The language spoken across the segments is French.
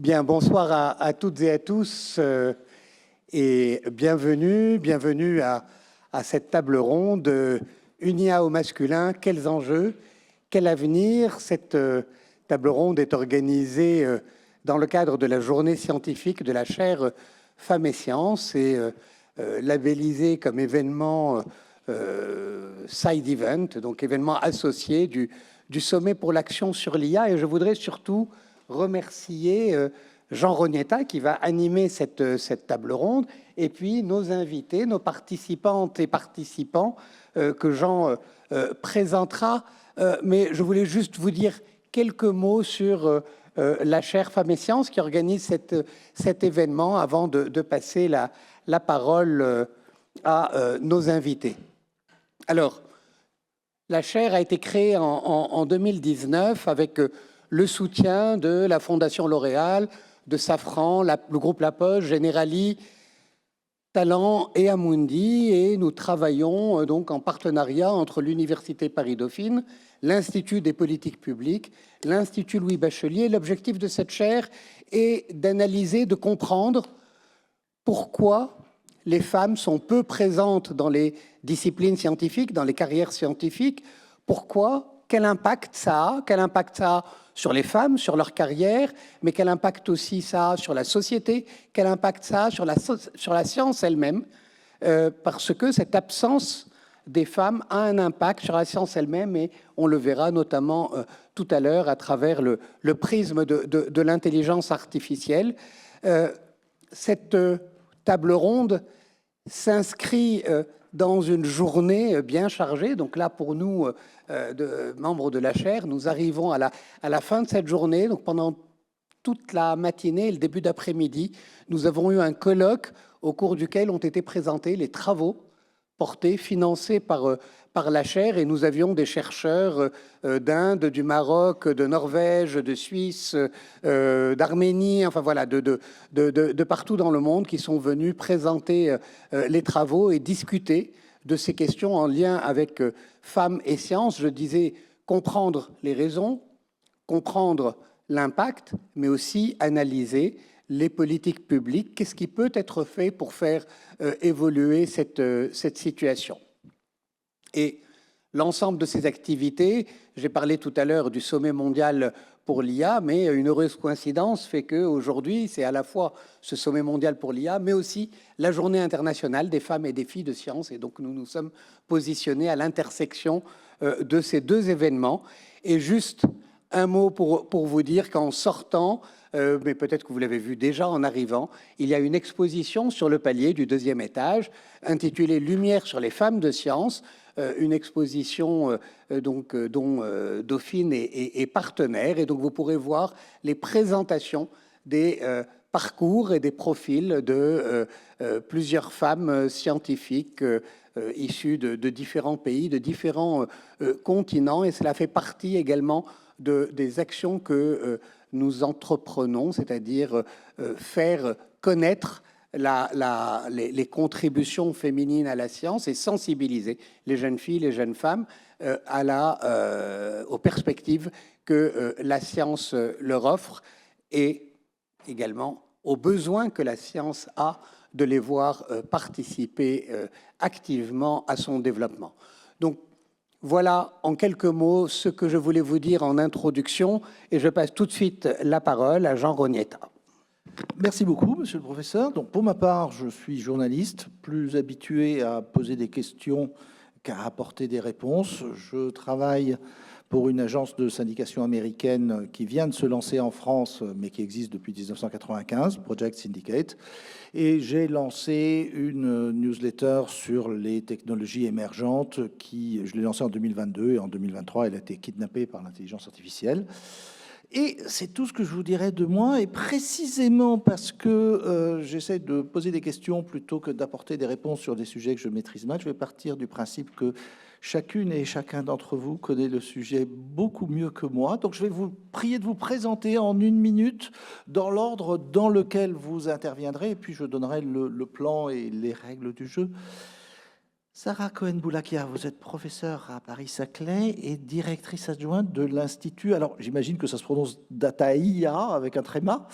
Bien, bonsoir à toutes et à tous et bienvenue à cette table ronde UNIA au masculin, quels enjeux, quel avenir. Cette table ronde est organisée dans le cadre de la journée scientifique de la chaire Femmes et Sciences et labellisée comme événement side event, donc événement associé du sommet pour l'action sur l'IA. Et je voudrais surtout remercier Jean Rognetta qui va animer cette table ronde et puis nos invités, nos participantes et participants que Jean présentera. Mais je voulais juste vous dire quelques mots sur la chaire Femmes et Sciences qui organise cet événement avant de passer la parole à nos invités. Alors, la chaire a été créée en 2019 avec le soutien de la Fondation L'Oréal, de Safran, le groupe La Poste, Generali, Talent et Amundi. Et nous travaillons donc en partenariat entre l'Université Paris-Dauphine, l'Institut des politiques publiques, l'Institut Louis Bachelier. L'objectif de cette chaire est d'analyser, de comprendre pourquoi les femmes sont peu présentes dans les disciplines scientifiques, dans les carrières scientifiques. Pourquoi? Quel impact ça a? Quel impact ça a sur les femmes, sur leur carrière, mais quel impact aussi ça a sur la société? Quel impact ça a sur la science elle-même? Parce que cette absence des femmes a un impact sur la science elle-même, et on le verra notamment tout à l'heure à travers le prisme de l'intelligence artificielle. Cette table ronde s'inscrit dans une journée bien chargée. Donc là, pour nous, membres de la chaire, nous arrivons à la fin de cette journée. Donc pendant toute la matinée et le début d'après-midi, nous avons eu un colloque au cours duquel ont été présentés les travaux portés, financés par la chaire. Et nous avions des chercheurs d'Inde, du Maroc, de Norvège, de Suisse, d'Arménie, enfin voilà, de partout dans le monde qui sont venus présenter les travaux et discuter de ces questions en lien avec femmes et sciences. Je disais comprendre les raisons, comprendre l'impact, mais aussi analyser les politiques publiques. Qu'est-ce qui peut être fait pour faire évoluer cette situation? Et l'ensemble de ces activités, j'ai parlé tout à l'heure du sommet mondial pour l'IA, mais une heureuse coïncidence fait qu'aujourd'hui, c'est à la fois ce sommet mondial pour l'IA, mais aussi la journée internationale des femmes et des filles de sciences. Et donc, nous nous sommes positionnés à l'intersection de ces deux événements. Et juste un mot pour vous dire qu'en sortant, mais peut-être que vous l'avez vu déjà en arrivant, il y a une exposition sur le palier du deuxième étage intitulée « Lumière sur les femmes de science », une exposition dont Dauphine est partenaire. Et donc, vous pourrez voir les présentations des parcours et des profils de plusieurs femmes scientifiques issues de différents pays, de différents continents. Et cela fait partie également des actions que nous entreprenons, c'est-à-dire faire connaître les contributions féminines à la science et sensibiliser les jeunes filles, les jeunes femmes aux perspectives que la science leur offre et également aux besoins que la science a de les voir participer activement à son développement. Donc, voilà en quelques mots ce que je voulais vous dire en introduction et je passe tout de suite la parole à Jean Rognetta. Merci beaucoup, monsieur le professeur. Donc, pour ma part, je suis journaliste, plus habitué à poser des questions qu'à apporter des réponses. Je travaille pour une agence de syndication américaine qui vient de se lancer en France, mais qui existe depuis 1995, Project Syndicate. Et j'ai lancé une newsletter sur les technologies émergentes je l'ai lancée en 2022 et en 2023, elle a été kidnappée par l'intelligence artificielle. Et c'est tout ce que je vous dirais de moi, et précisément parce que j'essaie de poser des questions plutôt que d'apporter des réponses sur des sujets que je maîtrise mal, je vais partir du principe que chacune et chacun d'entre vous connaît le sujet beaucoup mieux que moi. Donc je vais vous prier de vous présenter en 1 minute dans l'ordre dans lequel vous interviendrez, et puis je donnerai le plan et les règles du jeu. Sarah Cohen-Boulakia, vous êtes professeure à Paris-Saclay et directrice adjointe de l'Institut, alors j'imagine que ça se prononce Dataïa avec un tréma,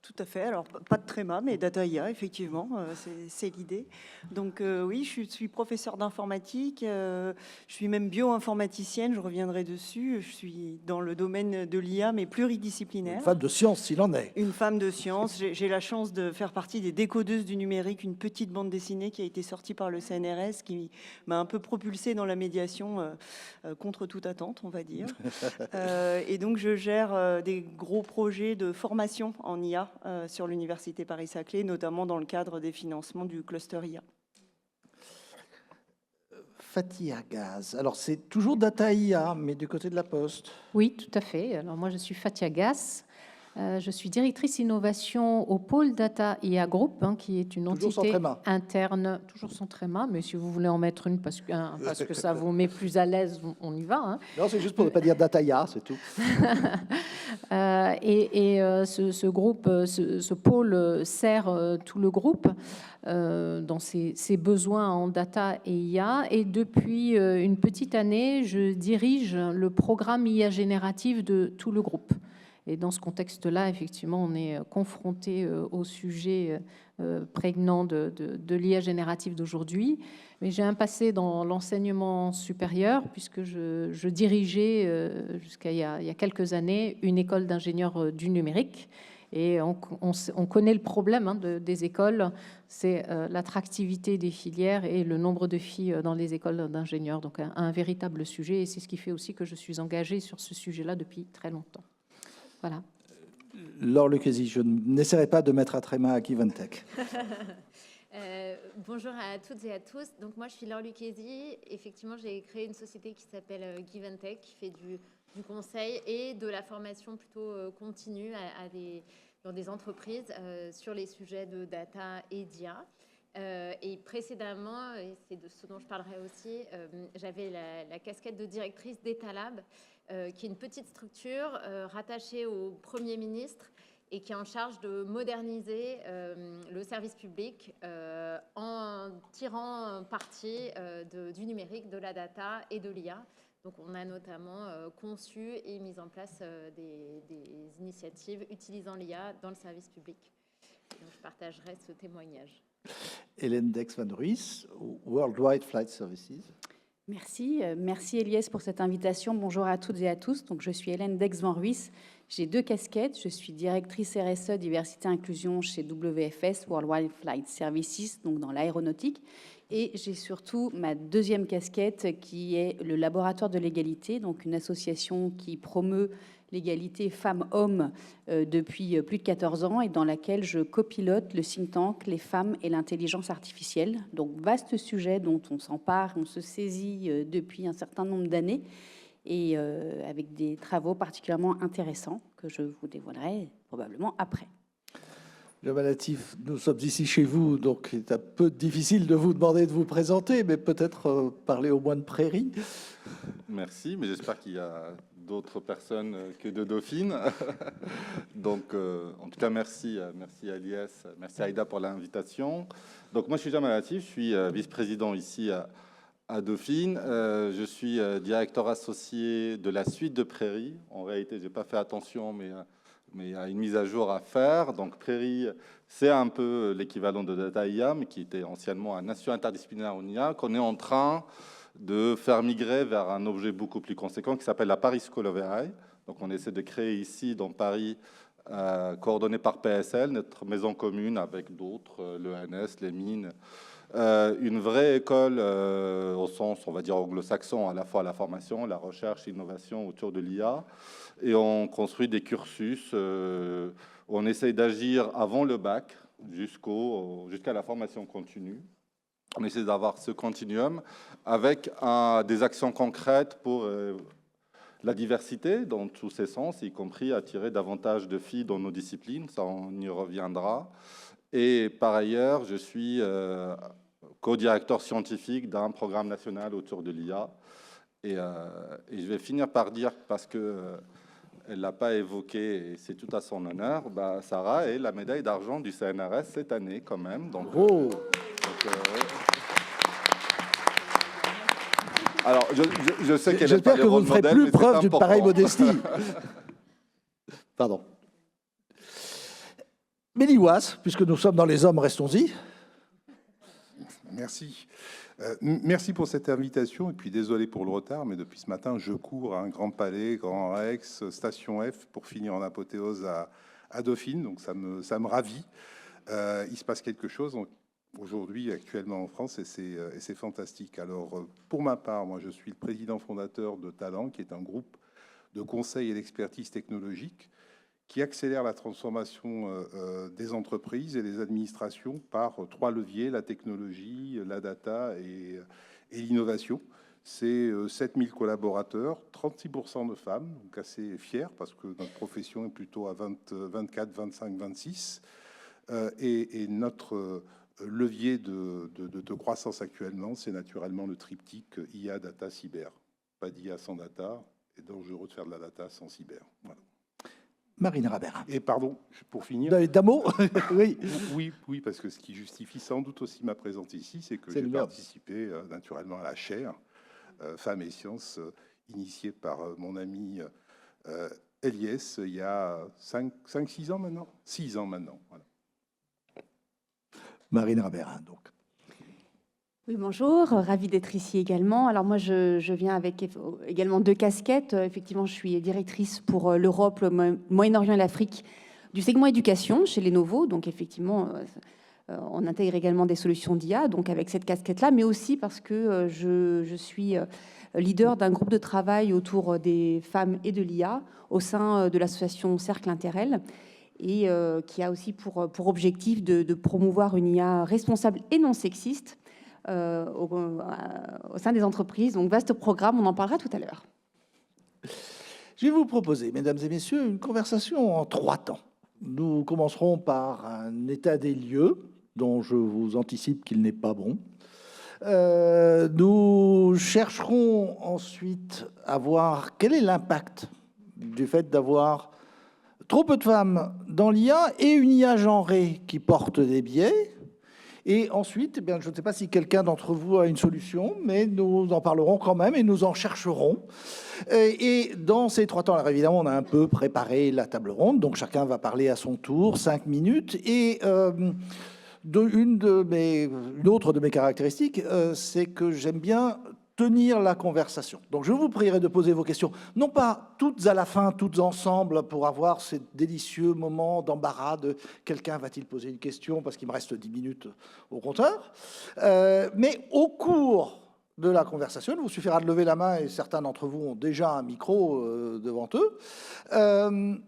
Tout à fait. Alors, pas de tréma, mais data IA, effectivement, c'est l'idée. Donc, oui, je suis professeur d'informatique, je suis même bioinformaticienne, je reviendrai dessus. Je suis dans le domaine de l'IA, mais pluridisciplinaire. Une femme de science, s'il en est. Une femme de science. J'ai la chance de faire partie des décodeuses du numérique, une petite bande dessinée qui a été sortie par le CNRS, qui m'a un peu propulsée dans la médiation contre toute attente, on va dire. Et donc, je gère des gros projets de formation en IA sur l'Université Paris-Saclay, notamment dans le cadre des financements du cluster IA. Fatia Gaz. Alors, c'est toujours Data IA, mais du côté de la Poste. Oui, tout à fait. Alors moi, je suis Fatia Gass. Je suis directrice innovation au pôle Data IA Group, qui est une Toujours sans entité tréma. interne, toujours sans tréma, mais si vous voulez en mettre une parce que ça vous met plus à l'aise, on y va. Hein. Non, c'est juste pour ne pas dire Data IA, c'est tout. Ce groupe, ce pôle sert tout le groupe dans ses besoins en data et IA. Et depuis une petite année, je dirige le programme IA générative de tout le groupe. Et dans ce contexte-là, effectivement, on est confronté au sujet prégnant de l'IA générative d'aujourd'hui. Mais j'ai un passé dans l'enseignement supérieur, puisque je dirigeais, jusqu'à il y a quelques années, une école d'ingénieurs du numérique. Et on connaît le problème des écoles, c'est l'attractivité des filières et le nombre de filles dans les écoles d'ingénieurs. Donc un véritable sujet, et c'est ce qui fait aussi que je suis engagée sur ce sujet-là depuis très longtemps. Voilà. Laure Lucchesi, je n'essaierai pas de mettre à tréma à Giventech. Bonjour à toutes et à tous. Donc moi, je suis Laure Lucchesi. Effectivement, j'ai créé une société qui s'appelle Giventech, qui fait du conseil et de la formation plutôt continue dans des entreprises sur les sujets de data et d'IA. Et précédemment, et c'est de ce dont je parlerai aussi, j'avais la casquette de directrice d'Etalab, qui est une petite structure rattachée au Premier ministre et qui est en charge de moderniser le service public en tirant parti du numérique, de la data et de l'IA. Donc on a notamment conçu et mis en place des initiatives utilisant l'IA dans le service public. Donc je partagerai ce témoignage. Hélène Dex-Van Ruys, Worldwide Flight Services. Merci Eliès pour cette invitation. Bonjour à toutes et à tous. Donc, je suis Hélène Dex-Van Ruys. J'ai 2 casquettes. Je suis directrice RSE Diversité Inclusion chez WFS, Worldwide Flight Services, donc dans l'aéronautique. Et j'ai surtout ma 2e casquette qui est le Laboratoire de l'égalité, donc une association qui promeut l'égalité femmes-hommes depuis plus de 14 ans et dans laquelle je copilote le think tank Les femmes et l'intelligence artificielle. Donc, vaste sujet dont on s'empare, on se saisit depuis un certain nombre d'années et avec des travaux particulièrement intéressants que je vous dévoilerai probablement après. Jamal Latif, nous sommes ici chez vous, donc c'est un peu difficile de vous demander de vous présenter, mais peut-être parler au moins de Prairie. Merci, mais j'espère qu'il y a d'autres personnes que de Dauphine. Donc, en tout cas, merci Eliès, merci Aïda pour l'invitation. Donc, moi, je suis Jamal Latif, je suis vice-président ici à Dauphine. Je suis directeur associé de la suite de Prairie. En réalité, je n'ai pas fait attention, mais il y a une mise à jour à faire. Donc, Prairie, c'est un peu l'équivalent de Data IA, mais qui était anciennement un institut interdisciplinaire en IA, qu'on est en train de faire migrer vers un objet beaucoup plus conséquent qui s'appelle la Paris School of AI. Donc, on essaie de créer ici, dans Paris, coordonné par PSL, notre maison commune avec d'autres, l'ENS, les mines, une vraie école au sens, on va dire, anglo-saxon, à la fois la formation, la recherche, l'innovation autour de l'IA. Et on construit des cursus où on essaie d'agir avant le bac jusqu'à la formation continue. On essaie d'avoir ce continuum avec des actions concrètes pour la diversité dans tous ses sens, y compris attirer davantage de filles dans nos disciplines. Ça, on y reviendra. Et par ailleurs, je suis co-directeur scientifique d'un programme national autour de l'IA. Et je vais finir par dire, parce que elle ne l'a pas évoqué, et c'est tout à son honneur, Sarah est la médaille d'argent du CNRS cette année, quand même. Donc, alors, je sais qu'elle J'espère que vous ne ferez plus preuve d'une pareille modestie. Pardon. Méliouas, puisque nous sommes dans les hommes, restons-y. Merci. Merci pour cette invitation. Et puis désolé pour le retard, mais depuis ce matin, je cours à un Grand Palais, Grand Rex, Station F, pour finir en apothéose à Dauphine. Donc ça me ravit. Il se passe quelque chose aujourd'hui, actuellement en France, et c'est fantastique. Alors, pour ma part, moi, je suis le président fondateur de Talent, qui est un groupe de conseil et d'expertise technologique qui accélère la transformation des entreprises et des administrations par 3 leviers, la technologie, la data et l'innovation. C'est 7000 collaborateurs, 36% de femmes, donc assez fiers parce que notre profession est plutôt à 24, 25, 26. Et notre levier de croissance actuellement, c'est naturellement le triptyque IA, data, cyber. Pas d'IA sans data, et dangereux de faire de la data sans cyber. Voilà. Marine Rabert. Et pardon, pour finir. Damo. Oui. Oui, parce que ce qui justifie sans doute aussi ma présence ici, c'est que j'ai participé naturellement à la chaire Femmes et Sciences, initiée par mon ami Eliès, il y a 6 ans maintenant. 6 ans maintenant, voilà. Marine Rabert, donc. Oui, bonjour, ravie d'être ici également. Alors moi, je viens avec également 2 casquettes. Effectivement, je suis directrice pour l'Europe, le Moyen-Orient et l'Afrique du segment éducation chez Lenovo. Donc effectivement, on intègre également des solutions d'IA, donc avec cette casquette-là, mais aussi parce que je suis leader d'un groupe de travail autour des femmes et de l'IA au sein de l'association Cercle Interrel, et qui a aussi pour objectif de promouvoir une IA responsable et non sexiste au sein des entreprises. Donc, vaste programme, on en parlera tout à l'heure. Je vais vous proposer, mesdames et messieurs, une conversation en 3 temps. Nous commencerons par un état des lieux, dont je vous anticipe qu'il n'est pas bon. Nous chercherons ensuite à voir quel est l'impact du fait d'avoir trop peu de femmes dans l'IA et une IA genrée qui porte des biais. Et ensuite, eh bien, je ne sais pas si quelqu'un d'entre vous a une solution, mais nous en parlerons quand même et nous en chercherons. Et dans ces 3 temps, alors évidemment, on a un peu préparé la table ronde, donc chacun va parler à son tour, 5 minutes. Et une autre de mes caractéristiques, c'est que j'aime bien tenir la conversation. Donc je vous prierai de poser vos questions, non pas toutes à la fin, toutes ensemble, pour avoir ces délicieux moments d'embarras de quelqu'un va-t-il poser une question parce qu'il me reste 10 minutes au compteur, mais au cours de la conversation, il vous suffira de lever la main, et certains d'entre vous ont déjà un micro devant eux. Je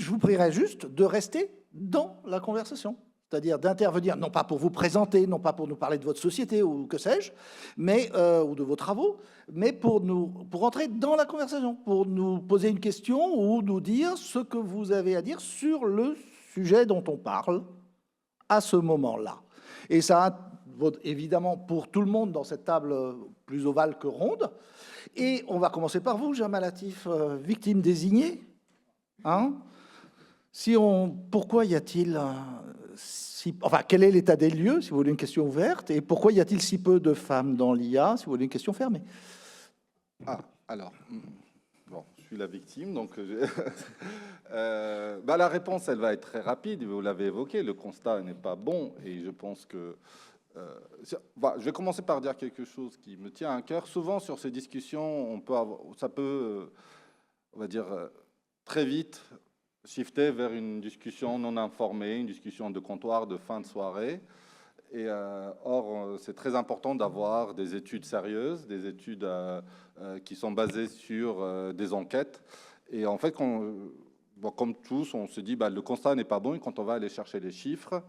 vous prierai juste de rester dans la conversation. C'est-à-dire d'intervenir, non pas pour vous présenter, non pas pour nous parler de votre société ou que sais-je, mais ou de vos travaux, mais pour entrer dans la conversation, pour nous poser une question ou nous dire ce que vous avez à dire sur le sujet dont on parle à ce moment-là. Et ça vaut évidemment pour tout le monde dans cette table plus ovale que ronde. Et on va commencer par vous, Jamal Latif, victime désignée. Hein? Pourquoi y a-t-il... quel est l'état des lieux, si vous voulez une question ouverte, et pourquoi y a-t-il si peu de femmes dans l'IA, si vous voulez une question fermée? Alors, bon, je suis la victime, donc la réponse, elle va être très rapide, vous l'avez évoqué, le constat n'est pas bon, et je pense que... je vais commencer par dire quelque chose qui me tient à cœur. Souvent, sur ces discussions, ça peut, on va dire, très vite... shifter vers une discussion non informée, une discussion de comptoir de fin de soirée. Et or, c'est très important d'avoir des études sérieuses, des études qui sont basées sur des enquêtes. Et en fait, comme tous, on se dit le constat n'est pas bon. Et quand on va aller chercher les chiffres,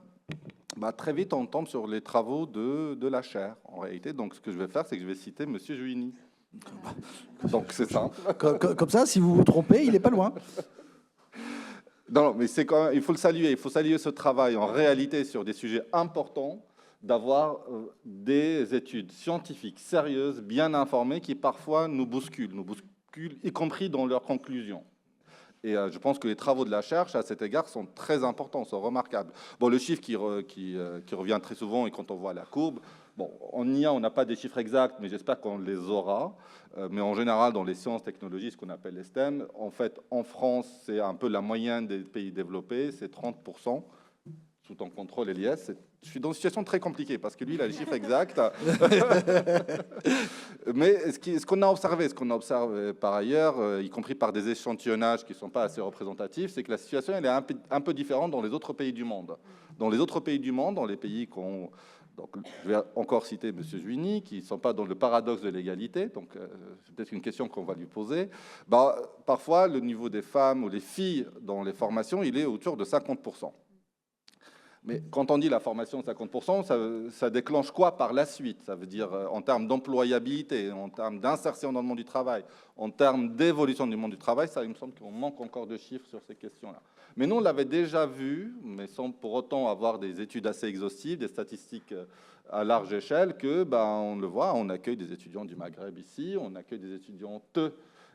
très vite, on tombe sur les travaux de la chaire, en réalité. Donc, ce que je vais faire, c'est que je vais citer Monsieur Juini. Donc, c'est ça. Comme ça, si vous vous trompez, il n'est pas loin. Non, mais c'est quand même, il faut le saluer. Il faut saluer ce travail en réalité sur des sujets importants, d'avoir des études scientifiques sérieuses, bien informées, qui parfois nous bousculent, y compris dans leurs conclusions. Et je pense que les travaux de la recherche, à cet égard, sont très importants, sont remarquables. Bon, le chiffre qui revient très souvent, et quand on voit la courbe, bon, en IA, on n'a pas des chiffres exacts, mais j'espère qu'on les aura. Mais en général, dans les sciences, technologies, ce qu'on appelle les STEM, en fait, en France, c'est un peu la moyenne des pays développés, c'est 30%, sous ton contrôle, Elias. Je suis dans une situation très compliquée, parce que lui, il a les chiffres exacts. Mais ce qu'on a observé par ailleurs, y compris par des échantillonnages qui ne sont pas assez représentatifs, c'est que la situation elle est un peu différente dans les autres pays du monde. Dans les autres pays du monde, dans les pays qu'on... Donc, je vais encore citer M. Juini, qui ne sont pas dans le paradoxe de l'égalité, donc c'est peut-être une question qu'on va lui poser. Parfois, le niveau des femmes ou des filles dans les formations, il est autour de 50%. Mais quand on dit la formation de 50%, ça déclenche quoi par la suite? Ça veut dire en termes d'employabilité, en termes d'insertion dans le monde du travail, en termes d'évolution du monde du travail, ça, il me semble qu'on manque encore de chiffres sur ces questions-là. Mais nous, on l'avait déjà vu, mais sans pour autant avoir des études assez exhaustives, des statistiques à large échelle, que, on le voit, on accueille des étudiants du Maghreb ici, on accueille des étudiantes,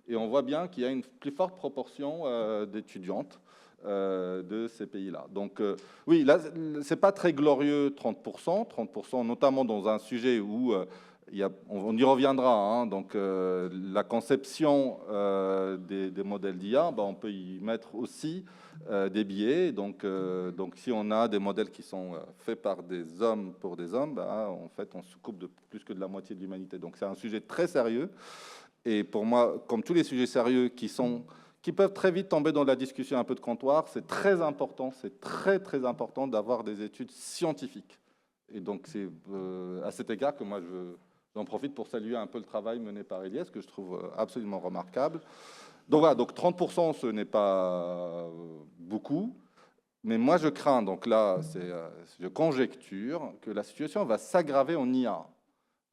et on voit bien qu'il y a une plus forte proportion d'étudiantes de ces pays-là. Donc, oui, là, c'est pas très glorieux, 30%, notamment dans un sujet où on y reviendra. Hein, donc, la conception des modèles d'IA, on peut y mettre aussi des biais. Donc, si on a des modèles qui sont faits par des hommes pour des hommes, en fait, on se coupe de plus que de la moitié de l'humanité. Donc, c'est un sujet très sérieux. Et pour moi, comme tous les sujets sérieux qui peuvent très vite tomber dans la discussion un peu de comptoir, c'est très important, très important d'avoir des études scientifiques. Et donc, c'est à cet égard que moi, j'en profite pour saluer un peu le travail mené par Elias, que je trouve absolument remarquable. Donc voilà, donc 30%, ce n'est pas beaucoup, mais moi, je crains, donc là, je conjecture que la situation va s'aggraver en IA.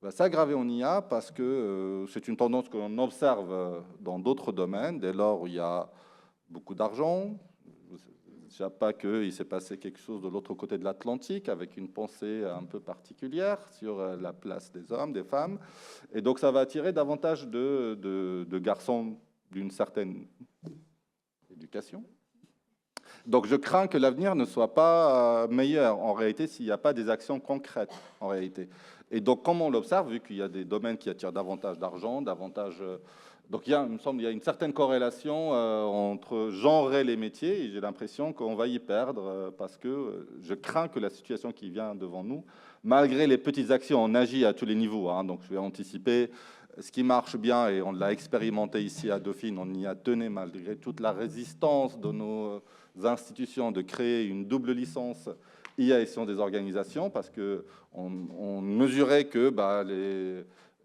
Va s'aggraver en IA parce que c'est une tendance que l'on observe dans d'autres domaines, dès lors où il y a beaucoup d'argent. Je ne sais pas qu'il s'est passé quelque chose de l'autre côté de l'Atlantique avec une pensée un peu particulière sur la place des hommes, des femmes. Et donc ça va attirer davantage de garçons d'une certaine éducation. Donc je crains que l'avenir ne soit pas meilleur en réalité s'il n'y a pas des actions concrètes en réalité. Et donc, comme on l'observe, vu qu'il y a des domaines qui attirent davantage d'argent, davantage... Donc, il me semble qu'il y a une certaine corrélation entre genrer les métiers, et j'ai l'impression qu'on va y perdre, parce que je crains que la situation qui vient devant nous, malgré les petites actions, on agit à tous les niveaux, hein, donc je vais anticiper ce qui marche bien, et on l'a expérimenté ici à Dauphine, on y a tenu malgré toute la résistance de nos institutions de créer une double licence IA et sciences des organisations, parce qu'on mesurait que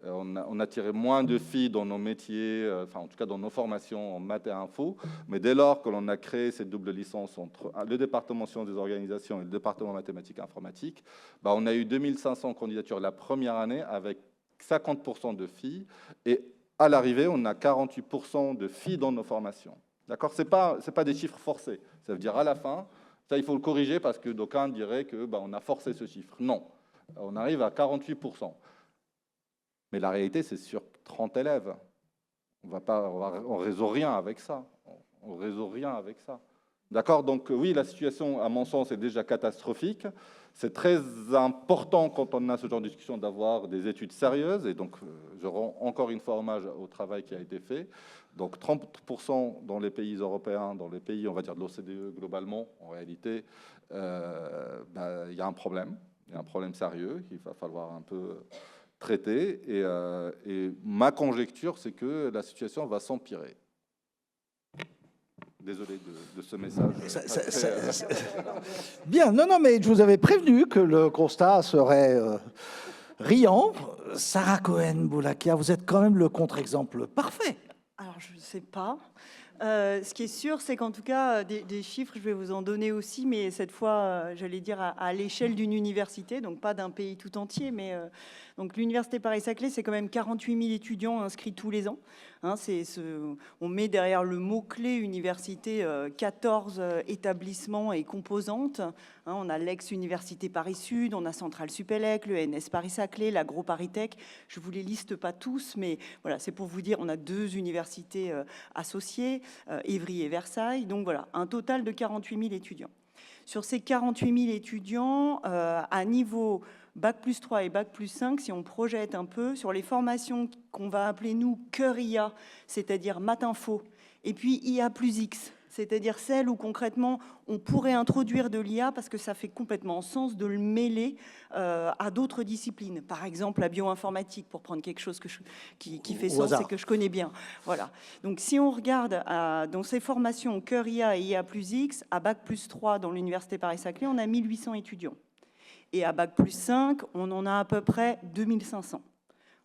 on attirait moins de filles dans nos métiers, enfin en tout cas dans nos formations en maths et info, mais dès lors que l'on a créé cette double licence entre le département sciences des organisations et le département mathématiques et informatique, on a eu 2500 candidatures la première année avec 50% de filles, et à l'arrivée, on a 48% de filles dans nos formations. D'accord ? C'est pas des chiffres forcés. Ça veut dire à la fin, ça, il faut le corriger parce que d'aucuns diraient qu'on a forcé ce chiffre. Non, on arrive à 48%. Mais la réalité, c'est sur 30 élèves. On ne résout rien avec ça. On ne résout rien avec ça. D'accord ? Donc oui, la situation, à mon sens, est déjà catastrophique. C'est très important quand on a ce genre de discussion d'avoir des études sérieuses. Et donc, je rends encore une fois hommage au travail qui a été fait. Donc 30% dans les pays européens, dans les pays, on va dire, de l'OCDE globalement, en réalité, il y a un problème. Il y a un problème sérieux qu'il va falloir un peu traiter. Et ma conjecture, c'est que la situation va s'empirer. Désolé de ce message. Bien, non, mais je vous avais prévenu que le constat serait riant. Sarah Cohen-Boulakia, vous êtes quand même le contre-exemple parfait. Alors, je ne sais pas. Ce qui est sûr, c'est qu'en tout cas, des chiffres, je vais vous en donner aussi, mais cette fois, j'allais dire à l'échelle d'une université, donc pas d'un pays tout entier, mais donc l'Université Paris-Saclay, c'est quand même 48 000 étudiants inscrits tous les ans. Hein, on met derrière le mot-clé université 14 établissements et composantes. Hein, on a l'ex-Université Paris-Sud, on a Centrale Supélec, le NS Paris-Saclay, l'Agro Paris-Tech. Je ne vous les liste pas tous, mais voilà, c'est pour vous dire, on a 2 universités associées. Évry et Versailles. Donc voilà, un total de 48 000 étudiants. Sur ces 48 000 étudiants, à niveau Bac+3 et Bac+5, si on projette un peu, sur les formations qu'on va appeler, nous, cœur IA, c'est-à-dire maths info, et puis IA+X, c'est-à-dire celle où concrètement on pourrait introduire de l'IA parce que ça fait complètement sens de le mêler à d'autres disciplines. Par exemple, la bioinformatique, pour prendre quelque chose qui fait sens et que je connais bien. Voilà. Donc si on regarde dans ces formations cœur IA et IA+X, à Bac+3 dans l'Université Paris-Saclay, on a 1800 étudiants. Et à Bac+5, on en a à peu près 2500.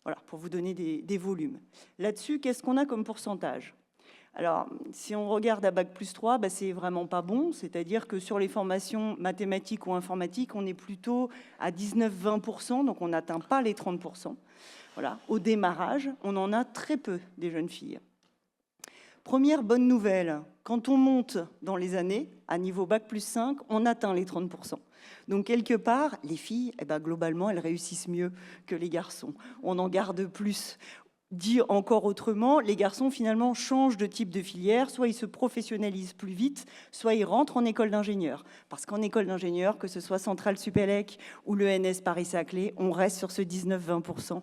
Voilà, pour vous donner des volumes. Là-dessus, qu'est-ce qu'on a comme pourcentage ? Alors, si on regarde à Bac+3, c'est vraiment pas bon, c'est-à-dire que sur les formations mathématiques ou informatiques, on est plutôt à 19-20%, donc on n'atteint pas les 30%. Voilà. Au démarrage, on en a très peu des jeunes filles. Première bonne nouvelle, quand on monte dans les années, à niveau Bac+5, on atteint les 30%. Donc, quelque part, les filles, globalement, elles réussissent mieux que les garçons. On en garde plus. Dit encore autrement, les garçons finalement changent de type de filière, soit ils se professionnalisent plus vite, soit ils rentrent en école d'ingénieur. Parce qu'en école d'ingénieur, que ce soit Centrale Supélec ou l'ENS Paris-Saclay, on reste sur ce 19-20%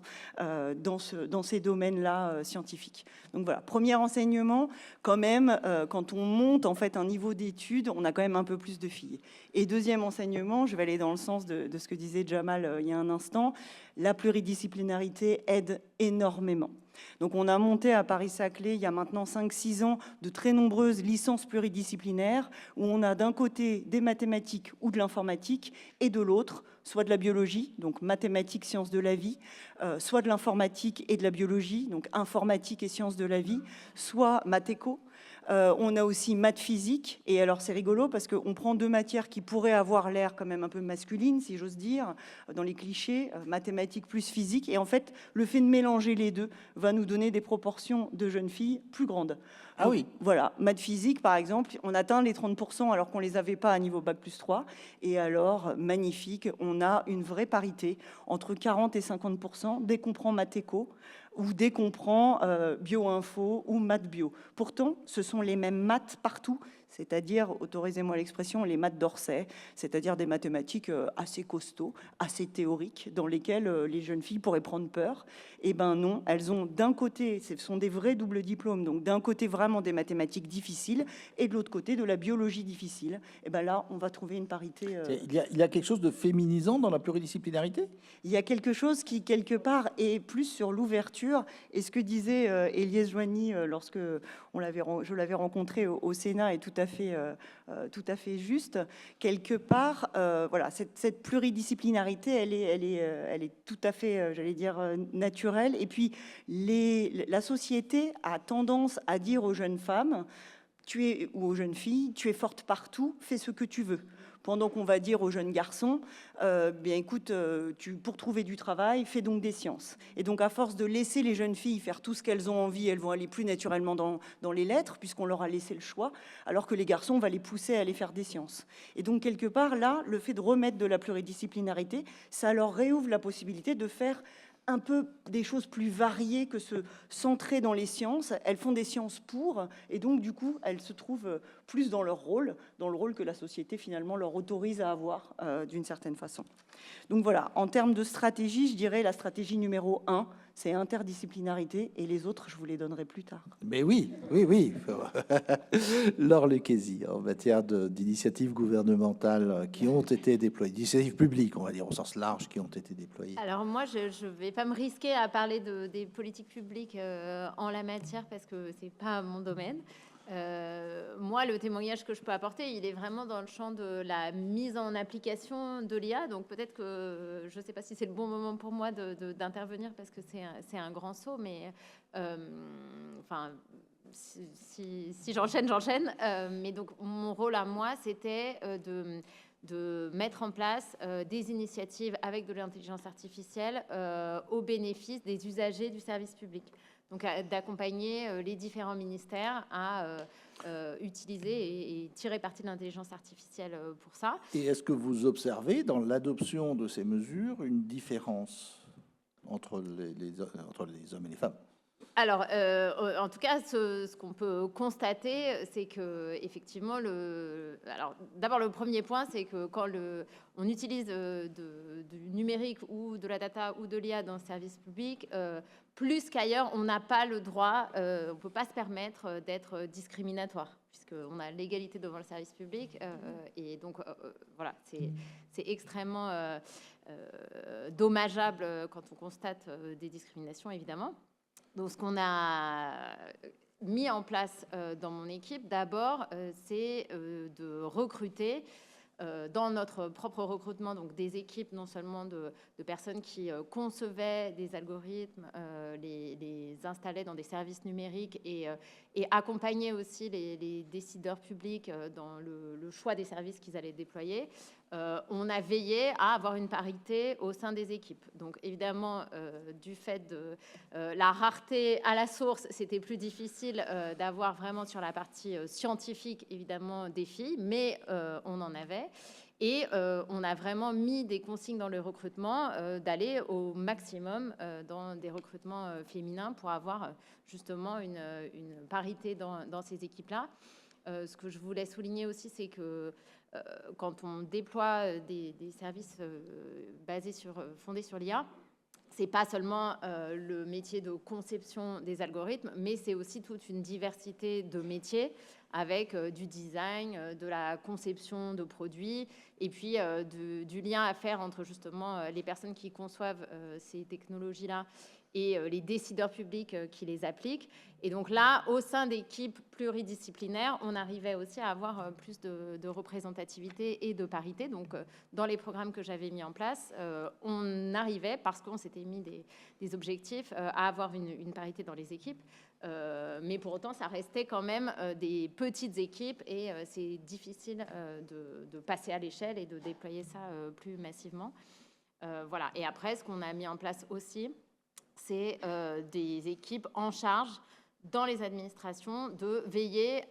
dans ces domaines-là scientifiques. Donc voilà, premier enseignement, quand même, quand on monte en fait un niveau d'études, on a quand même un peu plus de filles. Et deuxième enseignement, je vais aller dans le sens de ce que disait Jamal il y a un instant, la pluridisciplinarité aide énormément. Donc on a monté à Paris-Saclay, il y a maintenant 5-6 ans, de très nombreuses licences pluridisciplinaires où on a d'un côté des mathématiques ou de l'informatique et de l'autre, soit de la biologie, donc mathématiques, sciences de la vie, soit de l'informatique et de la biologie, donc informatique et sciences de la vie, soit maths-éco. On a aussi maths physique, et alors c'est rigolo parce qu'on prend deux matières qui pourraient avoir l'air quand même un peu masculines, si j'ose dire, dans les clichés, mathématiques plus physique, et en fait, le fait de mélanger les deux va nous donner des proportions de jeunes filles plus grandes. Ah donc, oui. Voilà, maths physique, par exemple, on atteint les 30% alors qu'on ne les avait pas à niveau Bac+3, et alors, magnifique, on a une vraie parité entre 40 et 50% dès qu'on prend maths-éco, ou dès qu'on prend bio-info ou maths-bio. Pourtant, ce sont les mêmes maths partout, c'est-à-dire, autorisez-moi l'expression, les maths d'Orsay, c'est-à-dire des mathématiques assez costauds, assez théoriques, dans lesquelles les jeunes filles pourraient prendre peur. Eh bien non, elles ont d'un côté, ce sont des vrais doubles diplômes, donc d'un côté vraiment des mathématiques difficiles, et de l'autre côté de la biologie difficile. Et bien là, on va trouver une parité... Il y a quelque chose de féminisant dans la pluridisciplinarité ? Il y a quelque chose qui, quelque part, est plus sur l'ouverture. Et ce que disait Éliès Joigny lorsque je l'avais rencontré au Sénat est tout à fait juste. Quelque part, voilà, cette pluridisciplinarité, elle est tout à fait, j'allais dire, naturelle. Et puis, la société a tendance à dire aux jeunes femmes ou aux jeunes filles, tu es forte partout, fais ce que tu veux. Pendant qu'on va dire aux jeunes garçons, bien écoute, pour trouver du travail, fais donc des sciences. Et donc, à force de laisser les jeunes filles faire tout ce qu'elles ont envie, elles vont aller plus naturellement dans les lettres, puisqu'on leur a laissé le choix, alors que les garçons, on va les pousser à aller faire des sciences. Et donc, quelque part, là, le fait de remettre de la pluridisciplinarité, ça leur réouvre la possibilité de faire un peu des choses plus variées que se centrer dans les sciences. Elles font des sciences et donc du coup, elles se trouvent plus dans leur rôle, dans le rôle que la société finalement leur autorise à avoir d'une certaine façon. Donc voilà, en termes de stratégie, je dirais la stratégie numéro 1, c'est interdisciplinarité, et les autres, je vous les donnerai plus tard. Mais oui. Laure Lucchesi, en matière d'initiatives gouvernementales qui ont été déployées, d'initiatives publiques, on va dire au sens large, qui ont été déployées. Alors moi, je ne vais pas me risquer à parler des politiques publiques en la matière parce que c'est pas mon domaine. Moi, le témoignage que je peux apporter, il est vraiment dans le champ de la mise en application de l'IA. Donc peut-être que je ne sais pas si c'est le bon moment pour moi d'intervenir parce que c'est un grand saut, mais enfin, si j'enchaîne, j'enchaîne. Mais donc mon rôle à moi, c'était de mettre en place des initiatives avec de l'intelligence artificielle au bénéfice des usagers du service public. Donc, d'accompagner les différents ministères à utiliser et tirer parti de l'intelligence artificielle pour ça. Et est-ce que vous observez dans l'adoption de ces mesures une différence entre les hommes et les femmes ? Alors, en tout cas, ce qu'on peut constater, c'est que effectivement, alors d'abord le premier point, c'est que quand on utilise du numérique ou de la data ou de l'IA dans le service public, plus qu'ailleurs, on n'a pas le droit, on ne peut pas se permettre d'être discriminatoire, puisqu'on a l'égalité devant le service public, et donc voilà, c'est extrêmement dommageable quand on constate des discriminations, évidemment. Donc, ce qu'on a mis en place dans mon équipe, d'abord, c'est de recruter dans notre propre recrutement, donc des équipes non seulement de personnes qui concevaient des algorithmes, les installaient dans des services numériques et accompagnaient aussi les décideurs publics dans le choix des services qu'ils allaient déployer. On a veillé à avoir une parité au sein des équipes. Donc évidemment, du fait de la rareté à la source, c'était plus difficile d'avoir vraiment sur la partie scientifique, évidemment, des filles, mais on en avait. Et on a vraiment mis des consignes dans le recrutement d'aller au maximum dans des recrutements féminins pour avoir justement une parité dans ces équipes-là. Ce que je voulais souligner aussi, c'est que quand on déploie des services fondés sur l'IA, c'est pas seulement le métier de conception des algorithmes, mais c'est aussi toute une diversité de métiers avec du design, de la conception de produits, et puis du lien à faire entre justement les personnes qui conçoivent ces technologies-là et les décideurs publics qui les appliquent. Et donc là, au sein d'équipes pluridisciplinaires, on arrivait aussi à avoir plus de représentativité et de parité. Donc dans les programmes que j'avais mis en place, on arrivait, parce qu'on s'était mis des objectifs, à avoir une parité dans les équipes. Mais pour autant, ça restait quand même des petites équipes et c'est difficile de passer à l'échelle et de déployer ça plus massivement. Voilà. Et après, ce qu'on a mis en place aussi, c'est des équipes en charge dans les administrations de veiller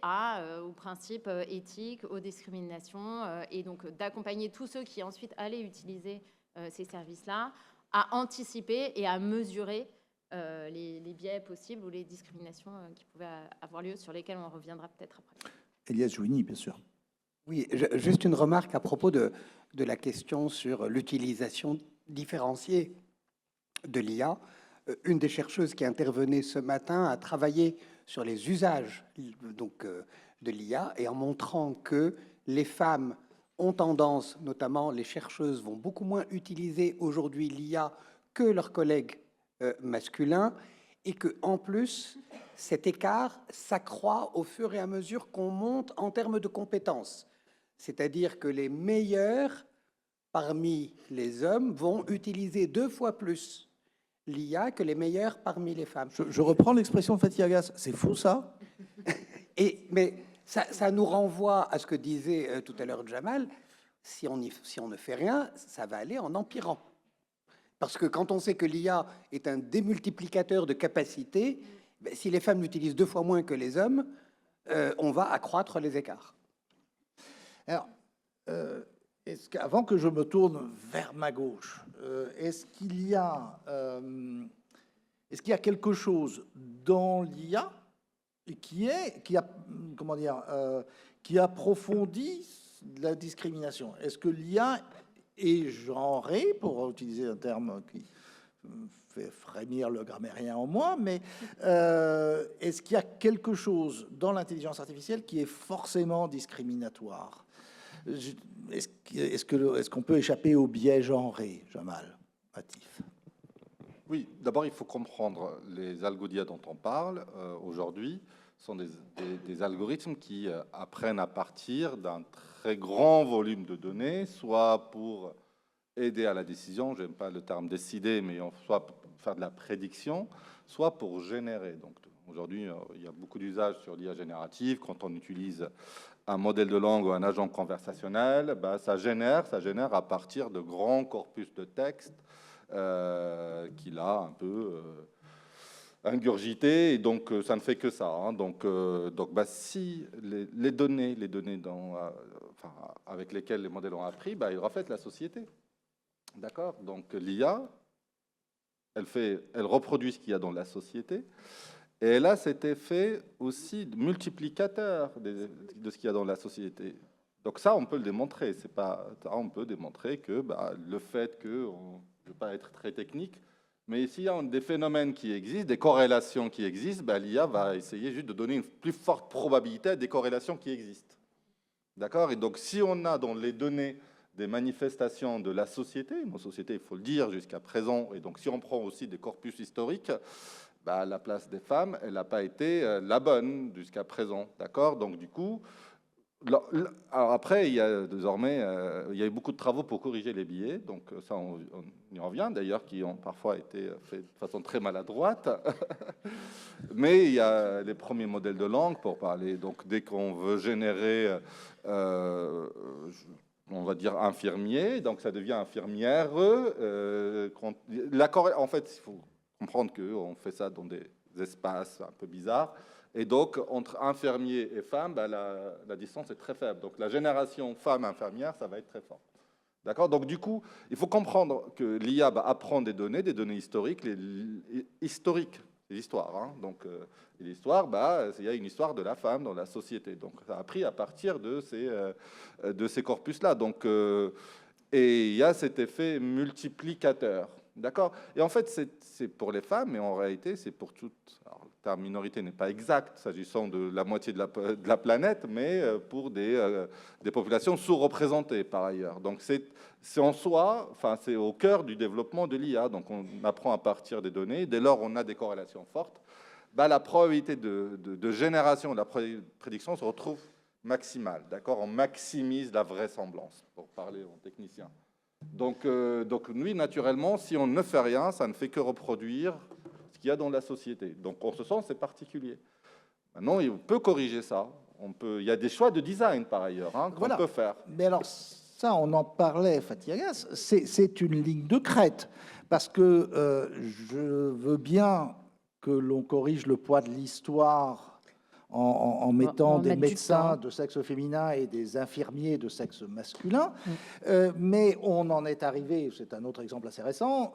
aux principes éthiques, aux discriminations, et donc d'accompagner tous ceux qui ensuite allaient utiliser ces services-là à anticiper et à mesurer les biais possibles ou les discriminations qui pouvaient avoir lieu, sur lesquelles on reviendra peut-être après. Elias Jouini, bien sûr. Oui, juste une remarque à propos de la question sur l'utilisation différenciée de l'IA. Une des chercheuses qui intervenait ce matin a travaillé sur les usages de l'IA et en montrant que les femmes ont tendance, notamment les chercheuses, vont beaucoup moins utiliser aujourd'hui l'IA que leurs collègues masculins et qu'en plus, cet écart s'accroît au fur et à mesure qu'on monte en termes de compétences. C'est-à-dire que les meilleurs parmi les hommes vont utiliser 2 fois plus l'IA que les meilleurs parmi les femmes. Je reprends l'expression de Fatih Agas. C'est fou, ça. Mais ça nous renvoie à ce que disait tout à l'heure Jamal. Si on ne fait rien, ça va aller en empirant. Parce que quand on sait que l'IA est un démultiplicateur de capacités, si les femmes l'utilisent 2 fois moins que les hommes, on va accroître les écarts. Alors, avant que je me tourne vers ma gauche, est-ce qu'il y a quelque chose dans l'IA qui approfondit la discrimination? Est-ce que l'IA est genrée, pour utiliser un terme qui fait frémir le grammairien en moi, mais est-ce qu'il y a quelque chose dans l'intelligence artificielle qui est forcément discriminatoire? Est-ce qu'on peut échapper au biais genré, Jamal Atif? Oui, d'abord, il faut comprendre les algos d'IA dont on parle aujourd'hui sont des algorithmes qui apprennent à partir d'un très grand volume de données, soit pour aider à la décision, je n'aime pas le terme décider, mais soit pour faire de la prédiction, soit pour générer. Donc aujourd'hui, il y a beaucoup d'usages sur l'IA générative. Quand on utilise un modèle de langue ou un agent conversationnel, ça génère à partir de grands corpus de texte qu'il a un peu ingurgité, et donc ça ne fait que ça. Hein. Donc si les données avec lesquelles les modèles ont appris, ils reflètent la société. D'accord. Donc l'IA, elle reproduit ce qu'il y a dans la société, Et elle a cet effet aussi multiplicateur de ce qu'il y a dans la société. Donc ça, on peut le démontrer. C'est pas, ça, on peut démontrer que le fait que, je ne veux pas être très technique, mais s'il y a des phénomènes qui existent, des corrélations qui existent, l'IA va essayer juste de donner une plus forte probabilité à des corrélations qui existent. D'accord? Et donc, si on a dans les données des manifestations de la société, nos sociétés, il faut le dire, jusqu'à présent, et donc si on prend aussi des corpus historiques, la place des femmes, elle n'a pas été la bonne jusqu'à présent. D'accord? Donc, du coup, alors après, il y a désormais il y a eu beaucoup de travaux pour corriger les biais, donc ça, on y revient d'ailleurs, qui ont parfois été faits de façon très maladroite. Mais il y a les premiers modèles de langue pour parler. Donc, dès qu'on veut générer, on va dire infirmier, donc ça devient infirmière. En fait, il faut comprendre qu'on fait ça dans des espaces un peu bizarres. Et donc, entre infirmier et femme, la distance est très faible. Donc, la génération femme-infirmière, ça va être très fort. D'accord? Donc, du coup, il faut comprendre que l'IA apprend des données historiques. Historiques, c'est l'histoire. Hein? Donc, l'histoire, il y a une histoire de la femme dans la société. Donc, ça a appris à partir de ces corpus-là. Donc, et il y a cet effet multiplicateur. D'accord? Et en fait, c'est pour les femmes, mais en réalité, c'est pour toutes. Alors, le terme minorité n'est pas exact, s'agissant de la moitié de la planète, mais pour des populations sous-représentées, par ailleurs. Donc, c'est en soi, c'est au cœur du développement de l'IA. Donc, on apprend à partir des données. Dès lors, on a des corrélations fortes. La probabilité de génération de la prédiction se retrouve maximale. D'accord? On maximise la vraisemblance, pour parler en technicien. Donc, oui, naturellement, si on ne fait rien, ça ne fait que reproduire ce qu'il y a dans la société. Donc, en ce sens, c'est particulier. Maintenant, on peut corriger ça. Il y a des choix de design, par ailleurs, qu'on peut faire. Mais alors, ça, on en parlait, Fatih Agas, c'est une ligne de crête. Parce que je veux bien que l'on corrige le poids de l'histoire en mettant des médecins de sexe féminin et des infirmiers de sexe masculin. Mais on en est arrivé, c'est un autre exemple assez récent,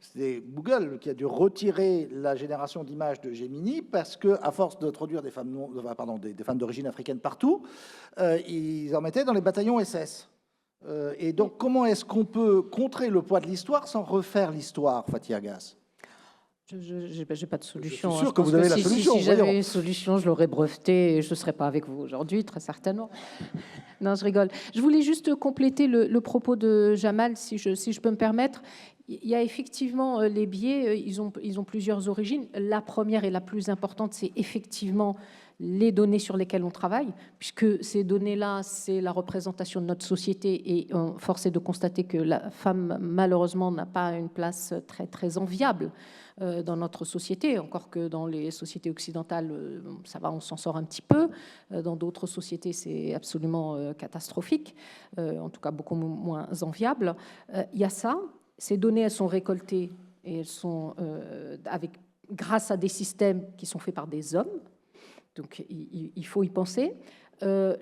c'est Google qui a dû retirer la génération d'images de Gemini parce qu'à force d'introduire des femmes d'origine africaine partout, ils en mettaient dans les bataillons SS. Et donc, comment est-ce qu'on peut contrer le poids de l'histoire sans refaire l'histoire, Fatih Agas? Je n'ai pas de solution. Je suis sûr que vous avez la solution. Si j'avais une solution, je l'aurais brevetée et je ne serais pas avec vous aujourd'hui, très certainement. Non, je rigole. Je voulais juste compléter le propos de Jamal, si je peux me permettre. Il y a effectivement les biais, ils ont plusieurs origines. La première et la plus importante, c'est effectivement les données sur lesquelles on travaille, puisque ces données-là, c'est la représentation de notre société et force est de constater que la femme, malheureusement, n'a pas une place très, très enviable dans notre société, encore que dans les sociétés occidentales, ça va, on s'en sort un petit peu. Dans d'autres sociétés, c'est absolument catastrophique, en tout cas beaucoup moins enviable. Il y a ça. Ces données, elles sont récoltées et elles sont grâce à des systèmes qui sont faits par des hommes. Donc, il faut y penser.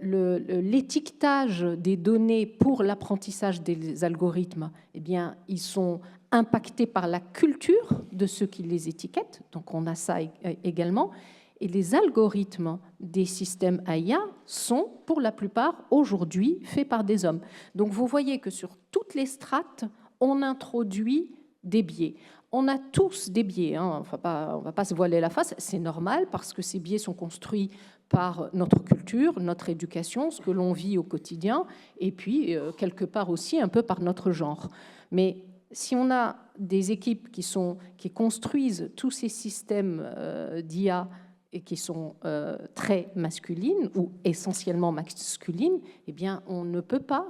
L'étiquetage des données pour l'apprentissage des algorithmes, eh bien, ils sont impactés par la culture de ceux qui les étiquettent. Donc, on a ça également. Et les algorithmes des systèmes AI sont, pour la plupart, aujourd'hui, faits par des hommes. Donc, vous voyez que sur toutes les strates, on introduit des biais. On a tous des biais, hein. On ne va pas se voiler la face, c'est normal parce que ces biais sont construits par notre culture, notre éducation, ce que l'on vit au quotidien, et puis quelque part aussi un peu par notre genre. Mais si on a des équipes qui construisent tous ces systèmes d'IA et qui sont très masculines ou essentiellement masculines, eh bien, on ne peut pas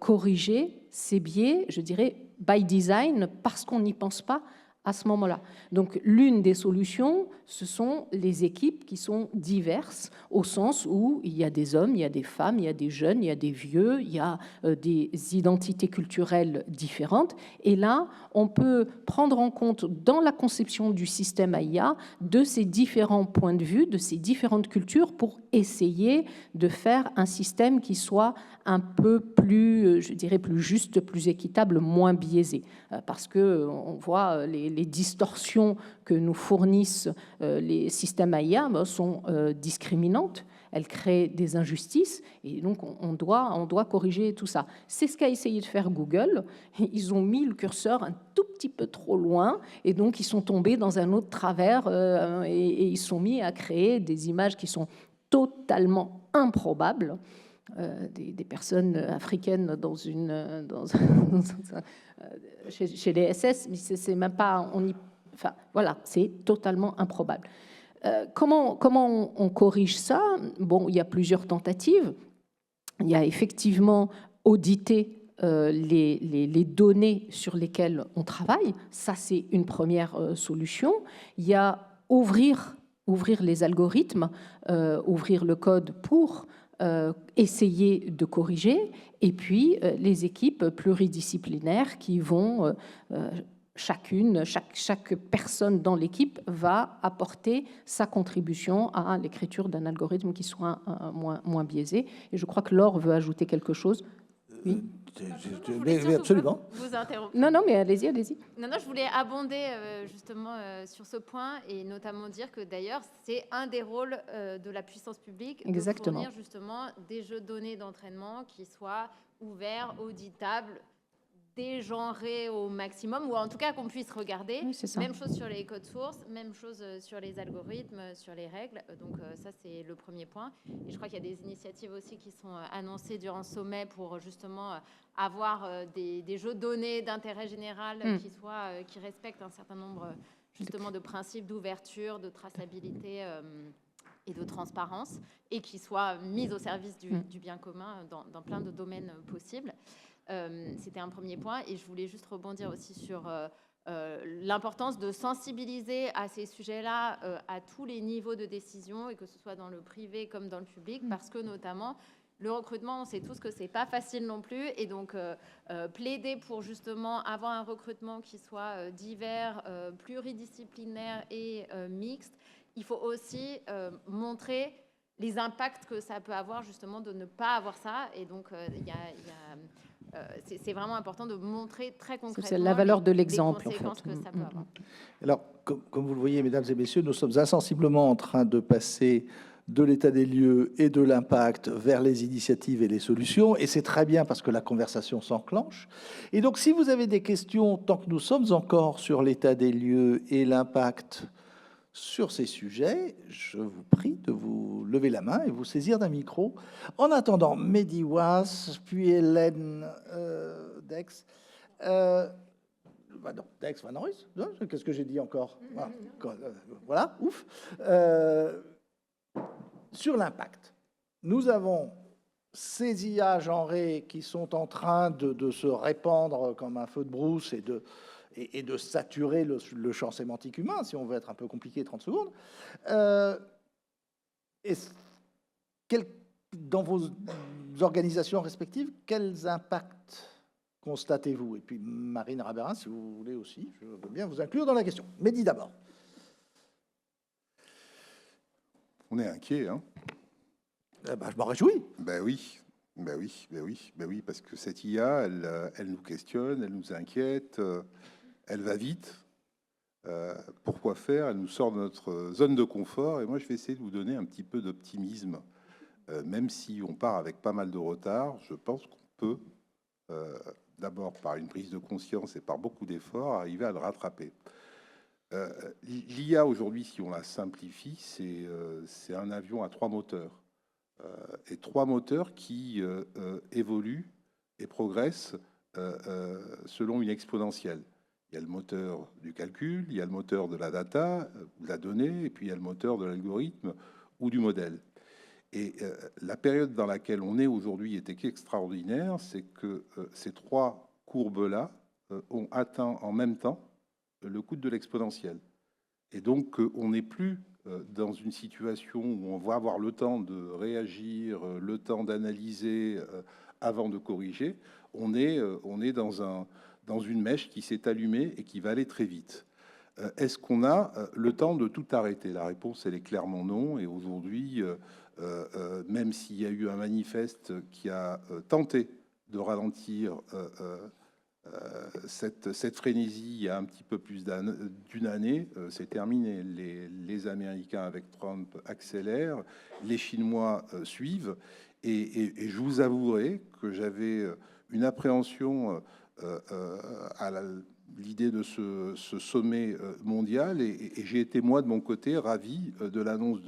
corriger ces biais, je dirais, by design, parce qu'on n'y pense pas à ce moment-là. Donc, l'une des solutions, ce sont les équipes qui sont diverses, au sens où il y a des hommes, il y a des femmes, il y a des jeunes, il y a des vieux, il y a des identités culturelles différentes. Et là, on peut prendre en compte dans la conception du système AI de ces différents points de vue, de ces différentes cultures, pour essayer de faire un système qui soit un peu plus, je dirais, plus juste, plus équitable, moins biaisé. Parce qu'on voit les les distorsions que nous fournissent les systèmes IA sont discriminantes. Elles créent des injustices et donc on doit corriger tout ça. C'est ce qu'a essayé de faire Google. Ils ont mis le curseur un tout petit peu trop loin et donc ils sont tombés dans un autre travers et ils sont mis à créer des images qui sont totalement improbables. Des personnes africaines chez les SS, mais c'est même pas... Enfin, voilà, c'est totalement improbable. Comment on corrige ça? Bon, il y a plusieurs tentatives. Il y a effectivement auditer les données sur lesquelles on travaille. Ça, c'est une première solution. Il y a ouvrir les algorithmes, ouvrir le code pour essayer de corriger. Et puis, les équipes pluridisciplinaires qui vont... Chaque personne dans l'équipe va apporter sa contribution à l'écriture d'un algorithme qui soit moins biaisé. Et je crois que Laure veut ajouter quelque chose. Oui. Mais absolument. Vous interrompre. Non, mais allez-y. Non, je voulais abonder justement sur ce point et notamment dire que d'ailleurs, c'est un des rôles de la puissance publique de fournir justement des jeux de données d'entraînement qui soient ouverts, auditables, dégenrés au maximum, ou en tout cas qu'on puisse regarder. Oui, même chose sur les codes sources, même chose sur les algorithmes, sur les règles. Donc ça, c'est le premier point. Et je crois qu'il y a des initiatives aussi qui sont annoncées durant ce sommet pour justement avoir des jeux de données d'intérêt général qui respectent un certain nombre justement de principes d'ouverture, de traçabilité et de transparence, et qui soient mis au service du bien commun dans plein de domaines possibles. C'était un premier point. Et je voulais juste rebondir aussi sur l'importance de sensibiliser à ces sujets-là à tous les niveaux de décision, et que ce soit dans le privé comme dans le public, parce que notamment le recrutement, on sait tous que c'est pas facile non plus, et donc plaider pour justement avoir un recrutement qui soit divers, pluridisciplinaire et mixte. Il faut aussi montrer les impacts que ça peut avoir justement de ne pas avoir ça, et donc c'est vraiment important de montrer très concrètement c'est la valeur de l'exemple, les conséquences en fait. que ça peut avoir. Alors, comme vous le voyez, mesdames et messieurs, nous sommes insensiblement en train de passer de l'état des lieux et de l'impact vers les initiatives et les solutions. Et c'est très bien parce que la conversation s'enclenche. Et donc, si vous avez des questions, tant que nous sommes encore sur l'état des lieux et l'impact sur ces sujets, je vous prie de vous lever la main et vous saisir d'un micro. En attendant, Mehdi Was, puis Hélène Dex. Non, Dex Van Ruys, qu'est-ce que j'ai dit encore? Voilà, ouf. Sur l'impact, nous avons ces IA genrés qui sont en train de se répandre comme un feu de brousse et de saturer le champ sémantique humain, si on veut être un peu compliqué, 30 secondes. Dans vos organisations respectives, quels impacts constatez-vous? Et puis Marine Rabérin, si vous voulez aussi, je veux bien vous inclure dans la question. Mehdi d'abord. On est inquiet, hein? Je m'en réjouis. Ben oui, parce que cette IA, elle nous questionne, elle nous inquiète, elle va vite. Pourquoi faire? Elle nous sort de notre zone de confort. Et moi, je vais essayer de vous donner un petit peu d'optimisme. Même si on part avec pas mal de retard, je pense qu'on peut, d'abord par une prise de conscience et par beaucoup d'efforts, arriver à le rattraper. L'IA, aujourd'hui, si on la simplifie, c'est un avion à 3 moteurs. Et 3 moteurs qui évoluent et progressent selon une exponentielle. Il y a le moteur du calcul, il y a le moteur de la data, de la donnée, et puis il y a le moteur de l'algorithme ou du modèle. Et la période dans laquelle on est aujourd'hui est extraordinaire, c'est que ces 3 courbes-là ont atteint en même temps le coût de l'exponentielle. Et donc, on n'est plus dans une situation où on va avoir le temps de réagir, le temps d'analyser avant de corriger. On est dans une mèche qui s'est allumée et qui va aller très vite. Est-ce qu'on a le temps de tout arrêter? La réponse, elle est clairement non. Et aujourd'hui, même s'il y a eu un manifeste qui a tenté de ralentir cette frénésie, il y a un petit peu plus d'une année, c'est terminé. Les Américains, avec Trump, accélèrent, les Chinois suivent, et je vous avouerai que j'avais une appréhension à l'idée de ce sommet mondial, et j'ai été, moi, de mon côté, ravi de l'annonce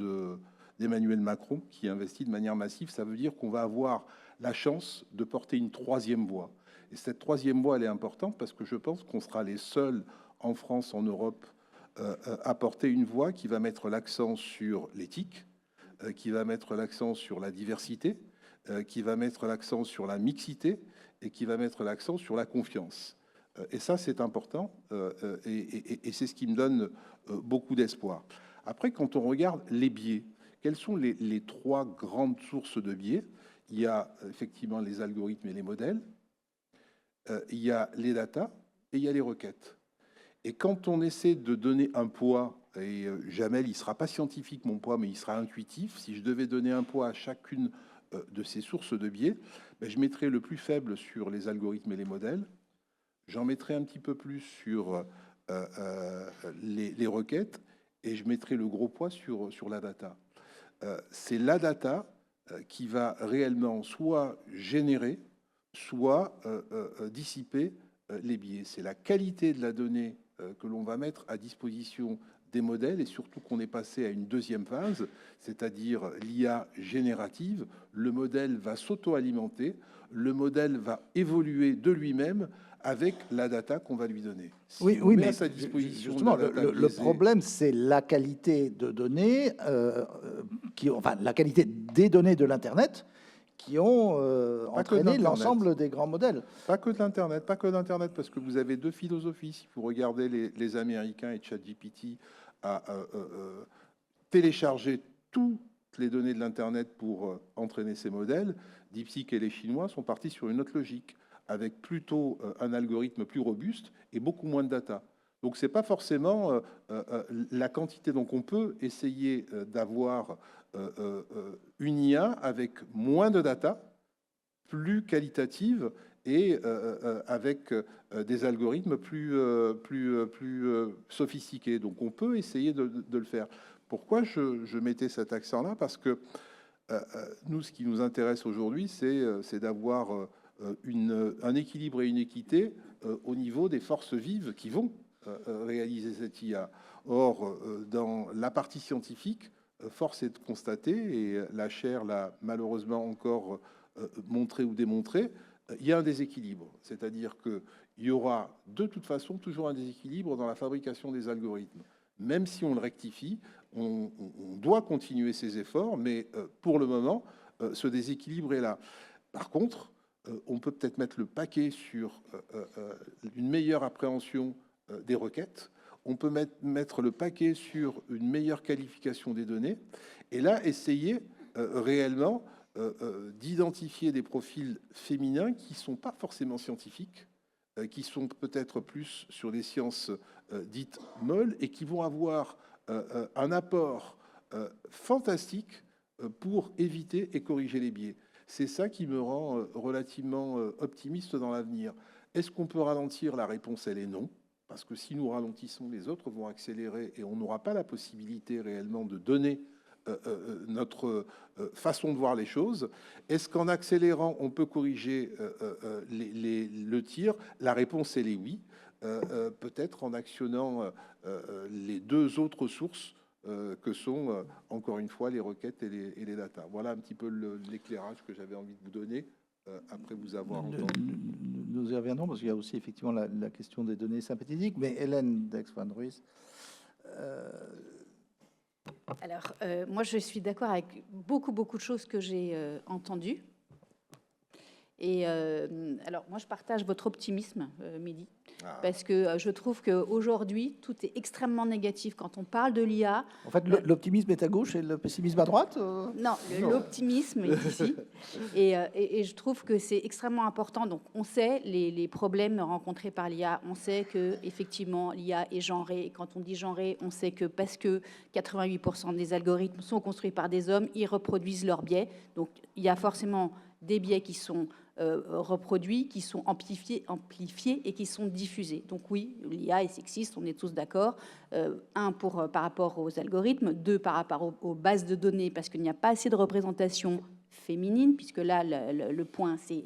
d'Emmanuel Macron, qui investit de manière massive. Ça veut dire qu'on va avoir la chance de porter une troisième voie. Et cette troisième voie, elle est importante parce que je pense qu'on sera les seuls en France, en Europe, à porter une voie qui va mettre l'accent sur l'éthique, qui va mettre l'accent sur la diversité, qui va mettre l'accent sur la mixité et qui va mettre l'accent sur la confiance. Et ça, c'est important et c'est ce qui me donne beaucoup d'espoir. Après, quand on regarde les biais, quelles sont les trois grandes sources de biais? Il y a effectivement les algorithmes et les modèles, il y a les datas et il y a les requêtes. Et quand on essaie de donner un poids, et Jamel, il ne sera pas scientifique mon poids, mais il sera intuitif, si je devais donner un poids à chacune de ces sources de biais, ben, je mettrais le plus faible sur les algorithmes et les modèles, j'en mettrais un petit peu plus sur les requêtes, et je mettrais le gros poids sur la data. C'est la data qui va réellement soit générer, soit dissiper les biais. C'est la qualité de la donnée que l'on va mettre à disposition des modèles, et surtout qu'on est passé à une deuxième phase, c'est-à-dire l'IA générative. Le modèle va s'auto-alimenter, le modèle va évoluer de lui-même avec la data qu'on va lui donner. Si oui, on oui, met mais à sa disposition justement, la data le biaisée, problème, c'est la qualité de données, enfin, la qualité des données de l'Internet qui ont entraîné l'ensemble des grands modèles. Pas que de l'Internet, pas que d'Internet, parce que vous avez deux philosophies. Si vous regardez les Américains et ChatGPT à télécharger toutes les données de l'Internet pour entraîner ces modèles, DeepSeek et les Chinois sont partis sur une autre logique, avec plutôt un algorithme plus robuste et beaucoup moins de data. Donc, ce n'est pas forcément la quantité. Donc, on peut essayer d'avoir une IA avec moins de data, plus qualitative et avec des algorithmes plus sophistiqués. Donc, on peut essayer de le faire. Pourquoi je mettais cet accent-là? Parce que nous, ce qui nous intéresse aujourd'hui, c'est d'avoir un équilibre et une équité au niveau des forces vives qui vont réaliser cette IA. Or, dans la partie scientifique, force est de constater, et la chaire l'a malheureusement encore montré ou démontré, il y a un déséquilibre. C'est-à-dire qu'il y aura de toute façon toujours un déséquilibre dans la fabrication des algorithmes. Même si on le rectifie, on doit continuer ces efforts, mais pour le moment, ce déséquilibre est là. Par contre, on peut peut-être mettre le paquet sur une meilleure appréhension des requêtes. On peut mettre le paquet sur une meilleure qualification des données. Et là, essayer réellement d'identifier des profils féminins qui ne sont pas forcément scientifiques, qui sont peut-être plus sur des sciences dites molles et qui vont avoir un apport fantastique pour éviter et corriger les biais. C'est ça qui me rend relativement optimiste dans l'avenir. Est-ce qu'on peut ralentir? La réponse, elle est non. Parce que si nous ralentissons, les autres vont accélérer et on n'aura pas la possibilité réellement de donner notre façon de voir les choses. Est-ce qu'en accélérant, on peut corriger le tir? La réponse, elle est oui. Peut-être en actionnant les deux autres sources que sont, encore une fois, les requêtes et les datas. Voilà un petit peu l'éclairage que j'avais envie de vous donner après vous avoir entendu. Nous y reviendrons, parce qu'il y a aussi effectivement la question des données synthétiques. Mais Hélène d'Aix-Van Ruys. Alors, moi, je suis d'accord avec beaucoup de choses que j'ai entendues. Et alors, moi, je partage votre optimisme, Mehdi, parce que je trouve qu'aujourd'hui, tout est extrêmement négatif quand on parle de l'IA. En fait, l'optimisme est à gauche et le pessimisme à droite? Non, l'optimisme est ici. Et je trouve que c'est extrêmement important. Donc, on sait les problèmes rencontrés par l'IA. On sait qu'effectivement, l'IA est genrée. Et quand on dit genrée, on sait que parce que 88% des algorithmes sont construits par des hommes, ils reproduisent leurs biais. Donc, il y a forcément des biais qui sont reproduits, qui sont amplifiés et qui sont diffusés. Donc oui, l'IA est sexiste, on est tous d'accord. Par rapport aux algorithmes, 2, par rapport aux bases de données, parce qu'il n'y a pas assez de représentation féminine, puisque là, le point, c'est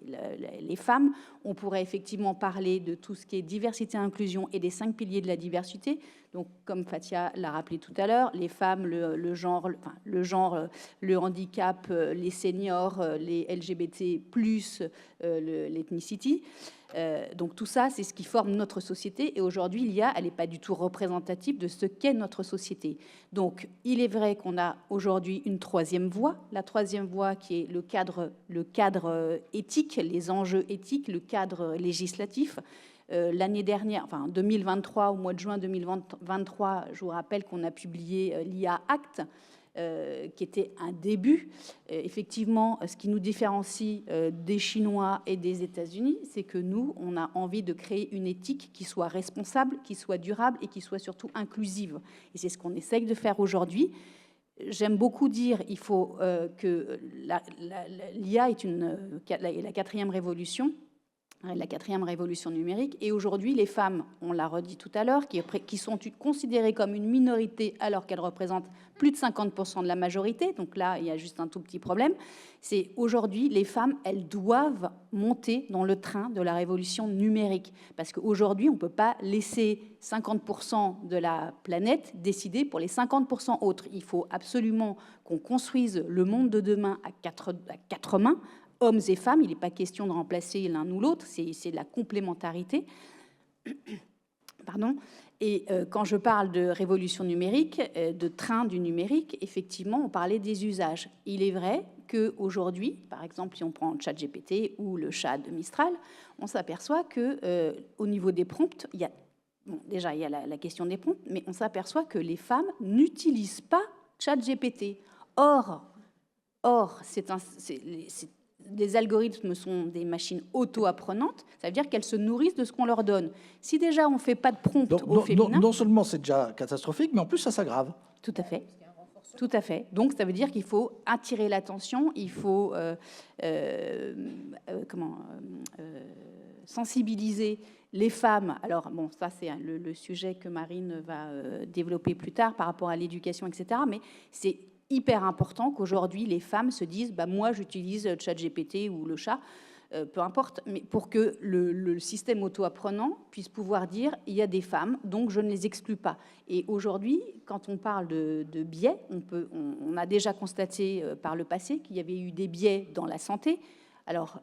les femmes. On pourrait effectivement parler de tout ce qui est diversité et inclusion et des 5 piliers de la diversité. Donc, comme Fatia l'a rappelé tout à l'heure, les femmes, le genre, le handicap, les seniors, les LGBT+, l'ethnicity. Donc tout ça, c'est ce qui forme notre société. Et aujourd'hui, l'IA, elle n'est pas du tout représentative de ce qu'est notre société. Donc il est vrai qu'on a aujourd'hui une 3e voie. La 3e voie qui est le cadre éthique, les enjeux éthiques, le cadre législatif. L'année dernière, enfin 2023, au mois de juin 2023, je vous rappelle qu'on a publié l'IA Act, qui était un début. Effectivement, ce qui nous différencie des Chinois et des États-Unis, c'est que nous, on a envie de créer une éthique qui soit responsable, qui soit durable et qui soit surtout inclusive. Et c'est ce qu'on essaye de faire aujourd'hui. J'aime beaucoup dire il faut que l'IA est la 4e révolution. La 4e révolution numérique. Et aujourd'hui, les femmes, on l'a redit tout à l'heure, qui sont considérées comme une minorité alors qu'elles représentent plus de 50% de la majorité. Donc là, il y a juste un tout petit problème. C'est aujourd'hui, les femmes, elles doivent monter dans le train de la révolution numérique. Parce qu'aujourd'hui, on ne peut pas laisser 50% de la planète décider pour les 50% autres. Il faut absolument qu'on construise le monde de demain à quatre mains, hommes et femmes. Il n'est pas question de remplacer l'un ou l'autre, c'est de la complémentarité. Pardon. Et quand je parle de révolution numérique, de train du numérique, effectivement, on parlait des usages. Il est vrai qu'aujourd'hui, par exemple, si on prend le ChatGPT ou le chat de Mistral, on s'aperçoit qu'au niveau des prompts, il y a, déjà, il y a la question des prompts, mais on s'aperçoit que les femmes n'utilisent pas ChatGPT. Or, les algorithmes sont des machines auto-apprenantes, ça veut dire qu'elles se nourrissent de ce qu'on leur donne. Si déjà on ne fait pas de prompt au féminin... Non seulement c'est déjà catastrophique, mais en plus ça s'aggrave. Tout à fait. Tout à fait. Donc ça veut dire qu'il faut attirer l'attention, il faut sensibiliser les femmes. Alors bon, ça c'est le sujet que Marine va développer plus tard par rapport à l'éducation, etc. Mais c'est hyper important qu'aujourd'hui les femmes se disent moi j'utilise ChatGPT ou le chat, peu importe, mais pour que le système auto-apprenant puisse pouvoir dire il y a des femmes, donc je ne les exclus pas. Et aujourd'hui, quand on parle de biais, on a déjà constaté par le passé qu'il y avait eu des biais dans la santé. Alors,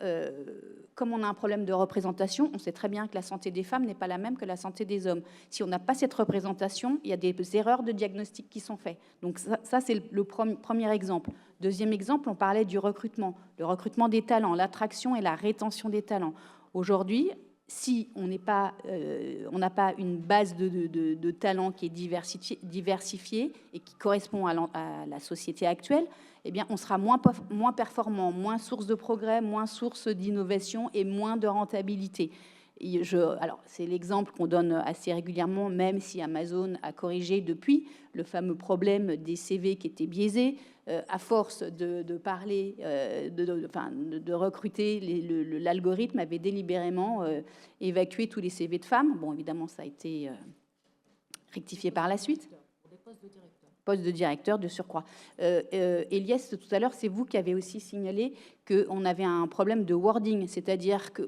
comme on a un problème de représentation, on sait très bien que la santé des femmes n'est pas la même que la santé des hommes. Si on n'a pas cette représentation, il y a des erreurs de diagnostic qui sont faites. Donc ça c'est le premier exemple. Deuxième exemple, on parlait du recrutement. Le recrutement des talents, l'attraction et la rétention des talents. Aujourd'hui, si on n'a pas une base de talents qui est diversifiée et qui correspond à la société actuelle, eh bien, on sera moins performant, moins source de progrès, moins source d'innovation et moins de rentabilité. Alors, c'est l'exemple qu'on donne assez régulièrement, même si Amazon a corrigé depuis le fameux problème des CV qui étaient biaisés. À force de parler, de recruter, l'algorithme avait délibérément évacué tous les CV de femmes. Bon, évidemment, ça a été rectifié par la suite. Poste de directeur de surcroît. Elias, tout à l'heure, c'est vous qui avez aussi signalé qu'on avait un problème de wording, c'est-à-dire que,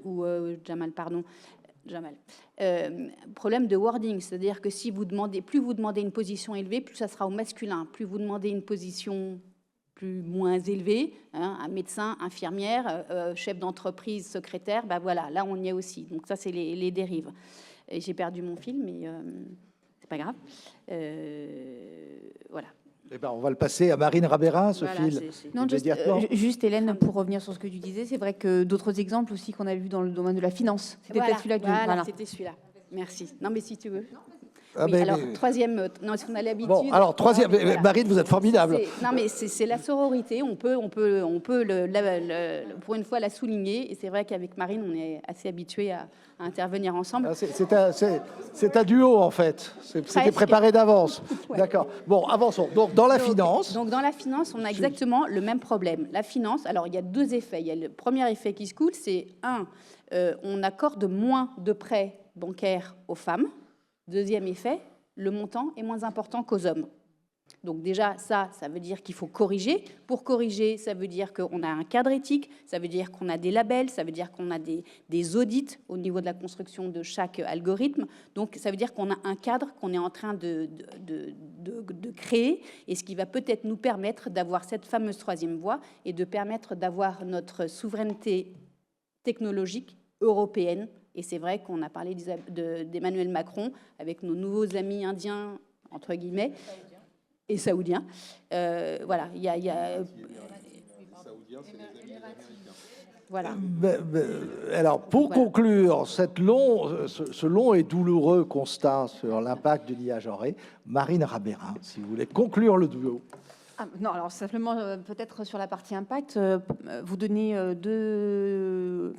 problème de wording, c'est-à-dire que si vous demandez, plus vous demandez une position élevée, plus ça sera au masculin. Plus vous demandez une position moins élevée, un médecin, infirmière, chef d'entreprise, secrétaire, voilà, là on y est aussi. Donc ça, c'est les dérives. Et j'ai perdu mon fil, mais c'est pas grave. Voilà. Eh ben, on va le passer à Marine Rabera, ce voilà, fil. Non, juste Hélène, pour revenir sur ce que tu disais, c'est vrai que d'autres exemples aussi qu'on a vus dans le domaine de la finance. C'était peut-être celui-là. Voilà, c'était celui-là. Merci. Non, mais si tu veux. Ah, Oui, mais- alors, troisième, non, est-ce qu'on a l'habitude? Bon, alors, troisième, Voilà. Marine, vous êtes formidable. Non, mais c'est la sororité. On peut pour une fois la souligner. Et c'est vrai qu'avec Marine, on est assez habitués à intervenir ensemble. Ah, c'est un duo, en fait. C'était Presque. préparé d'avance. Ouais. D'accord. Bon, avançons. Donc, dans la finance, Donc, dans la finance, on a exactement le même problème. La finance, alors, il y a deux effets. Il y a le premier effet qui se coule, c'est on accorde moins de prêts bancaires aux femmes. Deuxième effet, le montant est moins important qu'aux hommes. Donc déjà, ça veut dire qu'il faut corriger. Pour corriger, ça veut dire qu'on a un cadre éthique, ça veut dire qu'on a des labels, ça veut dire qu'on a des audits au niveau de la construction de chaque algorithme. Donc ça veut dire qu'on a un cadre qu'on est en train de créer, et ce qui va peut-être nous permettre d'avoir cette fameuse troisième voie et de permettre d'avoir notre souveraineté technologique européenne. Et c'est vrai qu'on a parlé d'Emmanuel Macron avec nos nouveaux amis indiens, entre guillemets, et saoudiens. Voilà, il y a voilà. Alors, pour conclure ce long et douloureux constat sur l'impact de l'IA genrée, Marine Rabérin, si vous voulez conclure le duo. Non, alors simplement, peut-être sur la partie impact, vous donner deux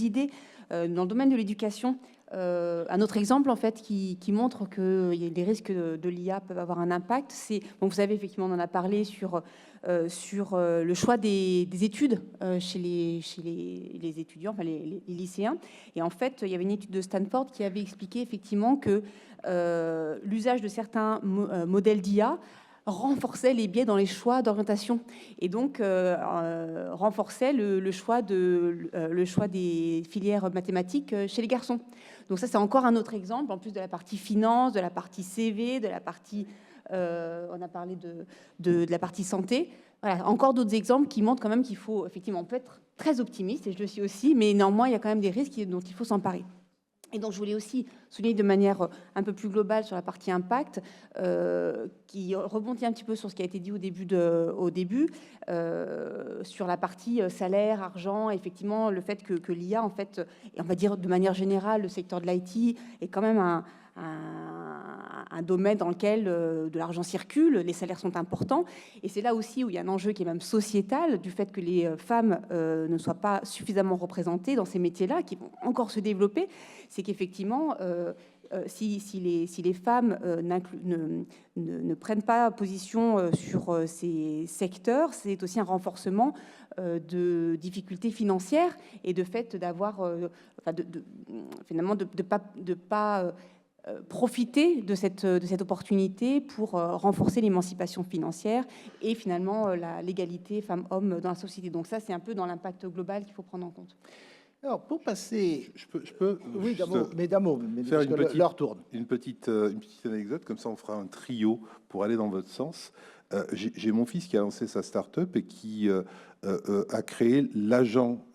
idées. Dans le domaine de l'éducation, un autre exemple en fait qui montre que les risques de l'IA peuvent avoir un impact, c'est, bon, vous savez, effectivement, on en a parlé sur le choix des études chez les étudiants, enfin les lycéens. Et en fait, il y avait une étude de Stanford qui avait expliqué effectivement que l'usage de certains modèles d'IA renforçait les biais dans les choix d'orientation et donc renforçait le choix des filières mathématiques chez les garçons. Donc ça, c'est encore un autre exemple, en plus de la partie finance, de la partie CV, de la partie, on a parlé de la partie santé. Voilà, encore d'autres exemples qui montrent quand même qu'il faut, effectivement, on peut être très optimiste, et je le suis aussi, mais néanmoins, il y a quand même des risques dont il faut s'emparer. Et donc, je voulais aussi souligner de manière un peu plus globale sur la partie impact, qui rebondit un petit peu sur ce qui a été dit au début, sur la partie salaire, argent, effectivement, le fait que l'IA, en fait, et on va dire de manière générale, le secteur de l'IT est quand même un domaine dans lequel de l'argent circule, les salaires sont importants, et c'est là aussi où il y a un enjeu qui est même sociétal, du fait que les femmes ne soient pas suffisamment représentées dans ces métiers-là, qui vont encore se développer. C'est qu'effectivement, si les femmes ne prennent pas position sur ces secteurs, c'est aussi un renforcement de difficultés financières et de fait d'avoir, finalement, de pas profiter de cette opportunité pour renforcer l'émancipation financière et finalement l'égalité femmes-hommes dans la société. Donc ça, c'est un peu dans l'impact global qu'il faut prendre en compte. Alors, pour passer... Je peux Oui, juste d'un mot, faire l'heure tourne. une petite anecdote, comme ça on fera un trio pour aller dans votre sens. J'ai mon fils qui a lancé sa start-up et qui a créé l'agent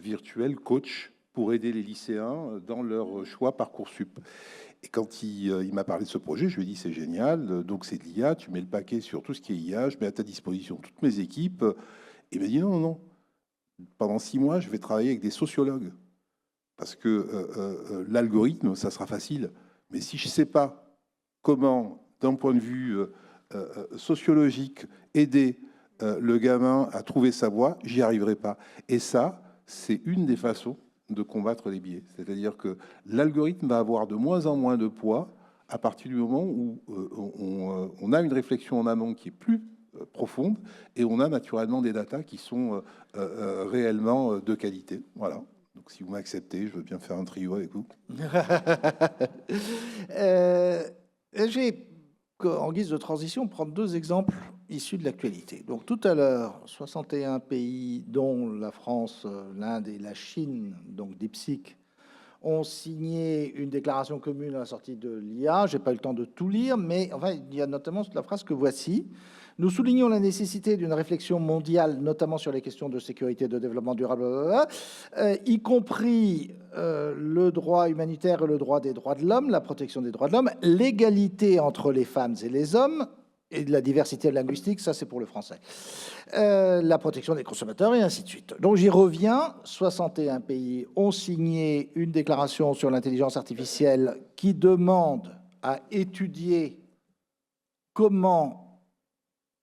virtuel coach pour aider les lycéens dans leur choix Parcoursup. Et quand il m'a parlé de ce projet, je lui ai dit c'est génial, donc c'est de l'IA, tu mets le paquet sur tout ce qui est IA, je mets à ta disposition toutes mes équipes. Il m'a dit non. Pendant 6 mois, je vais travailler avec des sociologues. Parce que l'algorithme, ça sera facile. Mais si je ne sais pas comment, d'un point de vue sociologique, aider le gamin à trouver sa voie, j'y arriverai pas. Et ça, c'est une des façons de combattre les biais. C'est-à-dire que l'algorithme va avoir de moins en moins de poids à partir du moment où on a une réflexion en amont qui est plus profonde et on a naturellement des datas qui sont réellement de qualité. Voilà. Donc si vous m'acceptez, je veux bien faire un trio avec vous. J'ai, en guise de transition, prendre 2 exemples issus de l'actualité. Donc tout à l'heure, 61 pays, dont la France, l'Inde et la Chine, donc DeepSeek, ont signé une déclaration commune à la sortie de l'IA. Je n'ai pas eu le temps de tout lire, mais enfin, il y a notamment la phrase que voici. Nous soulignons la nécessité d'une réflexion mondiale, notamment sur les questions de sécurité et de développement durable, y compris le droit humanitaire et le droit des droits de l'homme, la protection des droits de l'homme, l'égalité entre les femmes et les hommes, et de la diversité linguistique, ça c'est pour le français, la protection des consommateurs et ainsi de suite. Donc j'y reviens, 61 pays ont signé une déclaration sur l'intelligence artificielle qui demande à étudier comment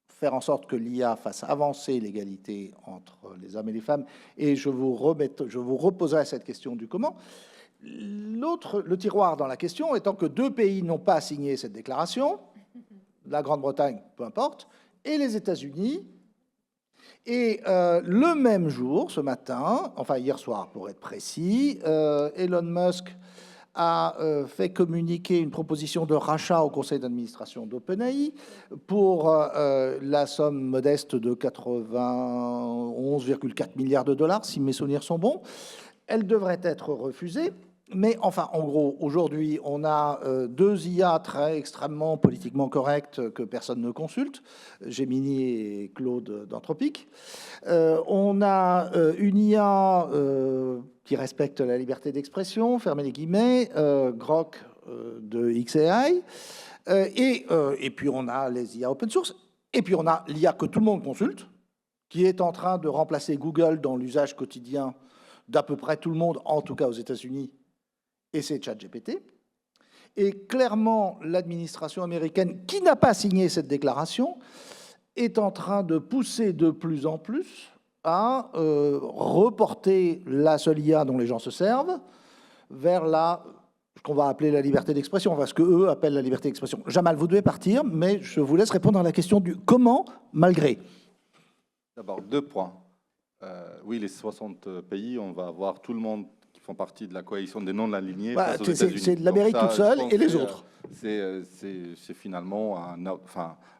faire en sorte que l'IA fasse avancer l'égalité entre les hommes et les femmes, et je vous reposerai cette question du comment. Le tiroir dans la question étant que 2 pays n'ont pas signé cette déclaration, la Grande-Bretagne, peu importe, et les États-Unis. Et le même jour, ce matin, enfin hier soir pour être précis, Elon Musk a fait communiquer une proposition de rachat au conseil d'administration d'OpenAI pour la somme modeste de 91,4 milliards de dollars, si mes souvenirs sont bons. Elle devrait être refusée. Mais enfin, en gros, aujourd'hui, on a 2 IA extrêmement politiquement correctes que personne ne consulte, Gemini et Claude d'Anthropic. On a une IA qui respecte la liberté d'expression, fermez les guillemets, Grok de xAI. Et puis on a les IA open source. Et puis on a l'IA que tout le monde consulte, qui est en train de remplacer Google dans l'usage quotidien d'à peu près tout le monde, en tout cas aux États-Unis, et c'est ChatGPT. Et clairement, l'administration américaine, qui n'a pas signé cette déclaration, est en train de pousser de plus en plus à reporter la seule IA dont les gens se servent vers ce qu'on va appeler la liberté d'expression, enfin ce qu'eux appellent la liberté d'expression. Jamal, vous devez partir, mais je vous laisse répondre à la question du comment, malgré. D'abord, 2 points. Oui, les 60 pays, on va avoir tout le monde qui font partie de la coalition des non-alignés. Bah, c'est l'Amérique toute seule et les autres. C'est finalement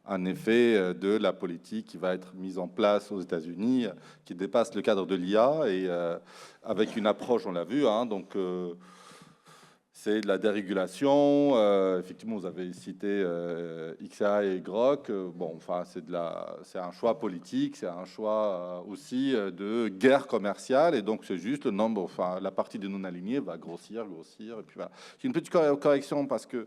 un effet de la politique qui va être mise en place aux États-Unis, qui dépasse le cadre de l'IA, et avec une approche, on l'a vu, donc c'est de la dérégulation. Effectivement, vous avez cité xAI et Grok. Bon, enfin, c'est un choix politique, c'est un choix aussi de guerre commerciale, et donc c'est juste le nombre, enfin, la partie des non-alignés va grossir, et puis voilà. J'ai une petite correction parce que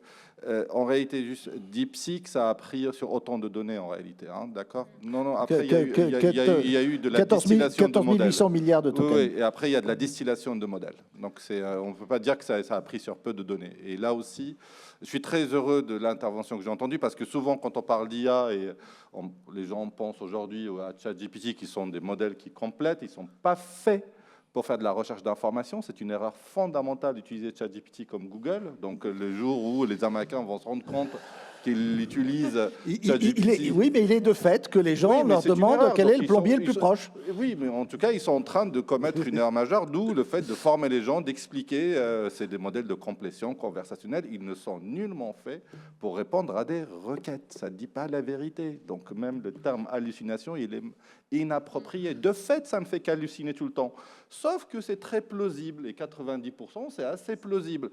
en réalité, juste DeepSeek, ça a pris sur autant de données en réalité, d'accord? Non, après il y a eu de la distillation de modèles. 14 800 milliards de tokens. Oui, et après il y a de la distillation de modèles. Donc on ne peut pas dire que ça a pris sur peu de données. Et là aussi, je suis très heureux de l'intervention que j'ai entendue, parce que souvent quand on parle d'IA, les gens pensent aujourd'hui à ChatGPT, qui sont des modèles qui complètent, ils ne sont pas faits pour faire de la recherche d'informations. C'est une erreur fondamentale d'utiliser ChatGPT comme Google. Donc le jour où les Américains vont se rendre compte qu'ils utilisent ChatGPT... Oui, mais il est de fait que les gens leur demandent quel est le plombier le plus proche. Oui, mais en tout cas, ils sont en train de commettre une erreur majeure, d'où le fait de former les gens, d'expliquer, c'est des modèles de complétion conversationnelle. Ils ne sont nullement faits pour répondre à des requêtes. Ça ne dit pas la vérité. Donc même le terme hallucination, il est inapproprié. De fait, ça ne fait qu'halluciner tout le temps. Sauf que c'est très plausible, et 90%, c'est assez plausible.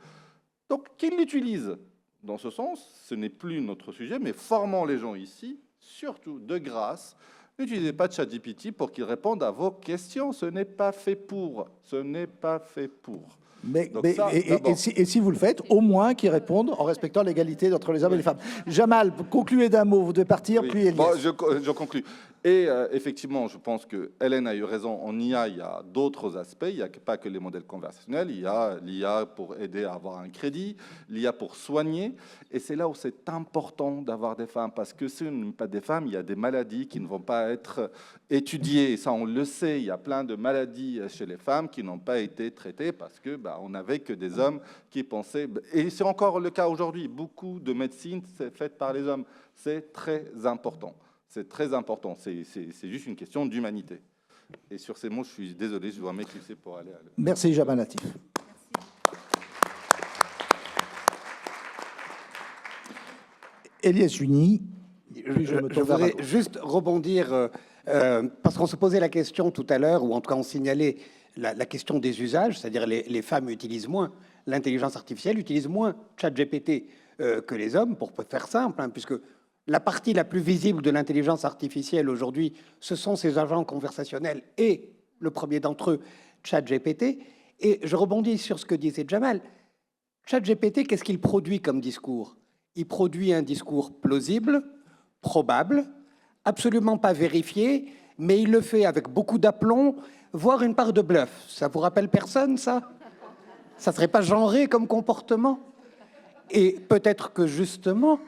Donc qu'ils l'utilisent. Dans ce sens, ce n'est plus notre sujet, mais formons les gens ici, surtout de grâce. N'utilisez pas ChatGPT pour qu'il réponde à vos questions. Ce n'est pas fait pour. Ce n'est pas fait pour. Et si vous le faites, au moins qu'ils répondent en respectant l'égalité entre les hommes et les femmes. Jamal, concluez d'un mot, vous devez partir, puis Elias. Bon, je conclus. Et effectivement, je pense que Hélène a eu raison. En IA, il y a d'autres aspects. Il n'y a pas que les modèles conversationnels. Il y a l'IA pour aider à avoir un crédit, l'IA pour soigner. Et c'est là où c'est important d'avoir des femmes. Parce que si on n'a pas des femmes, il y a des maladies qui ne vont pas être étudiées. Et ça, on le sait. Il y a plein de maladies chez les femmes qui n'ont pas été traitées parce que on n'avait que des hommes qui pensaient. Et c'est encore le cas aujourd'hui. Beaucoup de médecine, c'est fait par les hommes. C'est très important. C'est très important. C'est juste une question d'humanité. Et sur ces mots, je suis désolé, je dois m'éclipser pour aller à l'heure. Merci, Jamal Latif. Elias Juni. Je voudrais juste rebondir, parce qu'on se posait la question tout à l'heure, ou en tout cas on signalait la question des usages, c'est-à-dire les femmes utilisent moins l'intelligence artificielle, utilisent moins ChatGPT que les hommes, pour faire simple, puisque la partie la plus visible de l'intelligence artificielle aujourd'hui, ce sont ces agents conversationnels et le premier d'entre eux, ChatGPT. Et je rebondis sur ce que disait Jamal. ChatGPT, qu'est-ce qu'il produit comme discours? Il produit un discours plausible, probable, absolument pas vérifié, mais il le fait avec beaucoup d'aplomb, voire une part de bluff. Ça vous rappelle personne, ça? Ça serait pas genré comme comportement? Et peut-être que justement,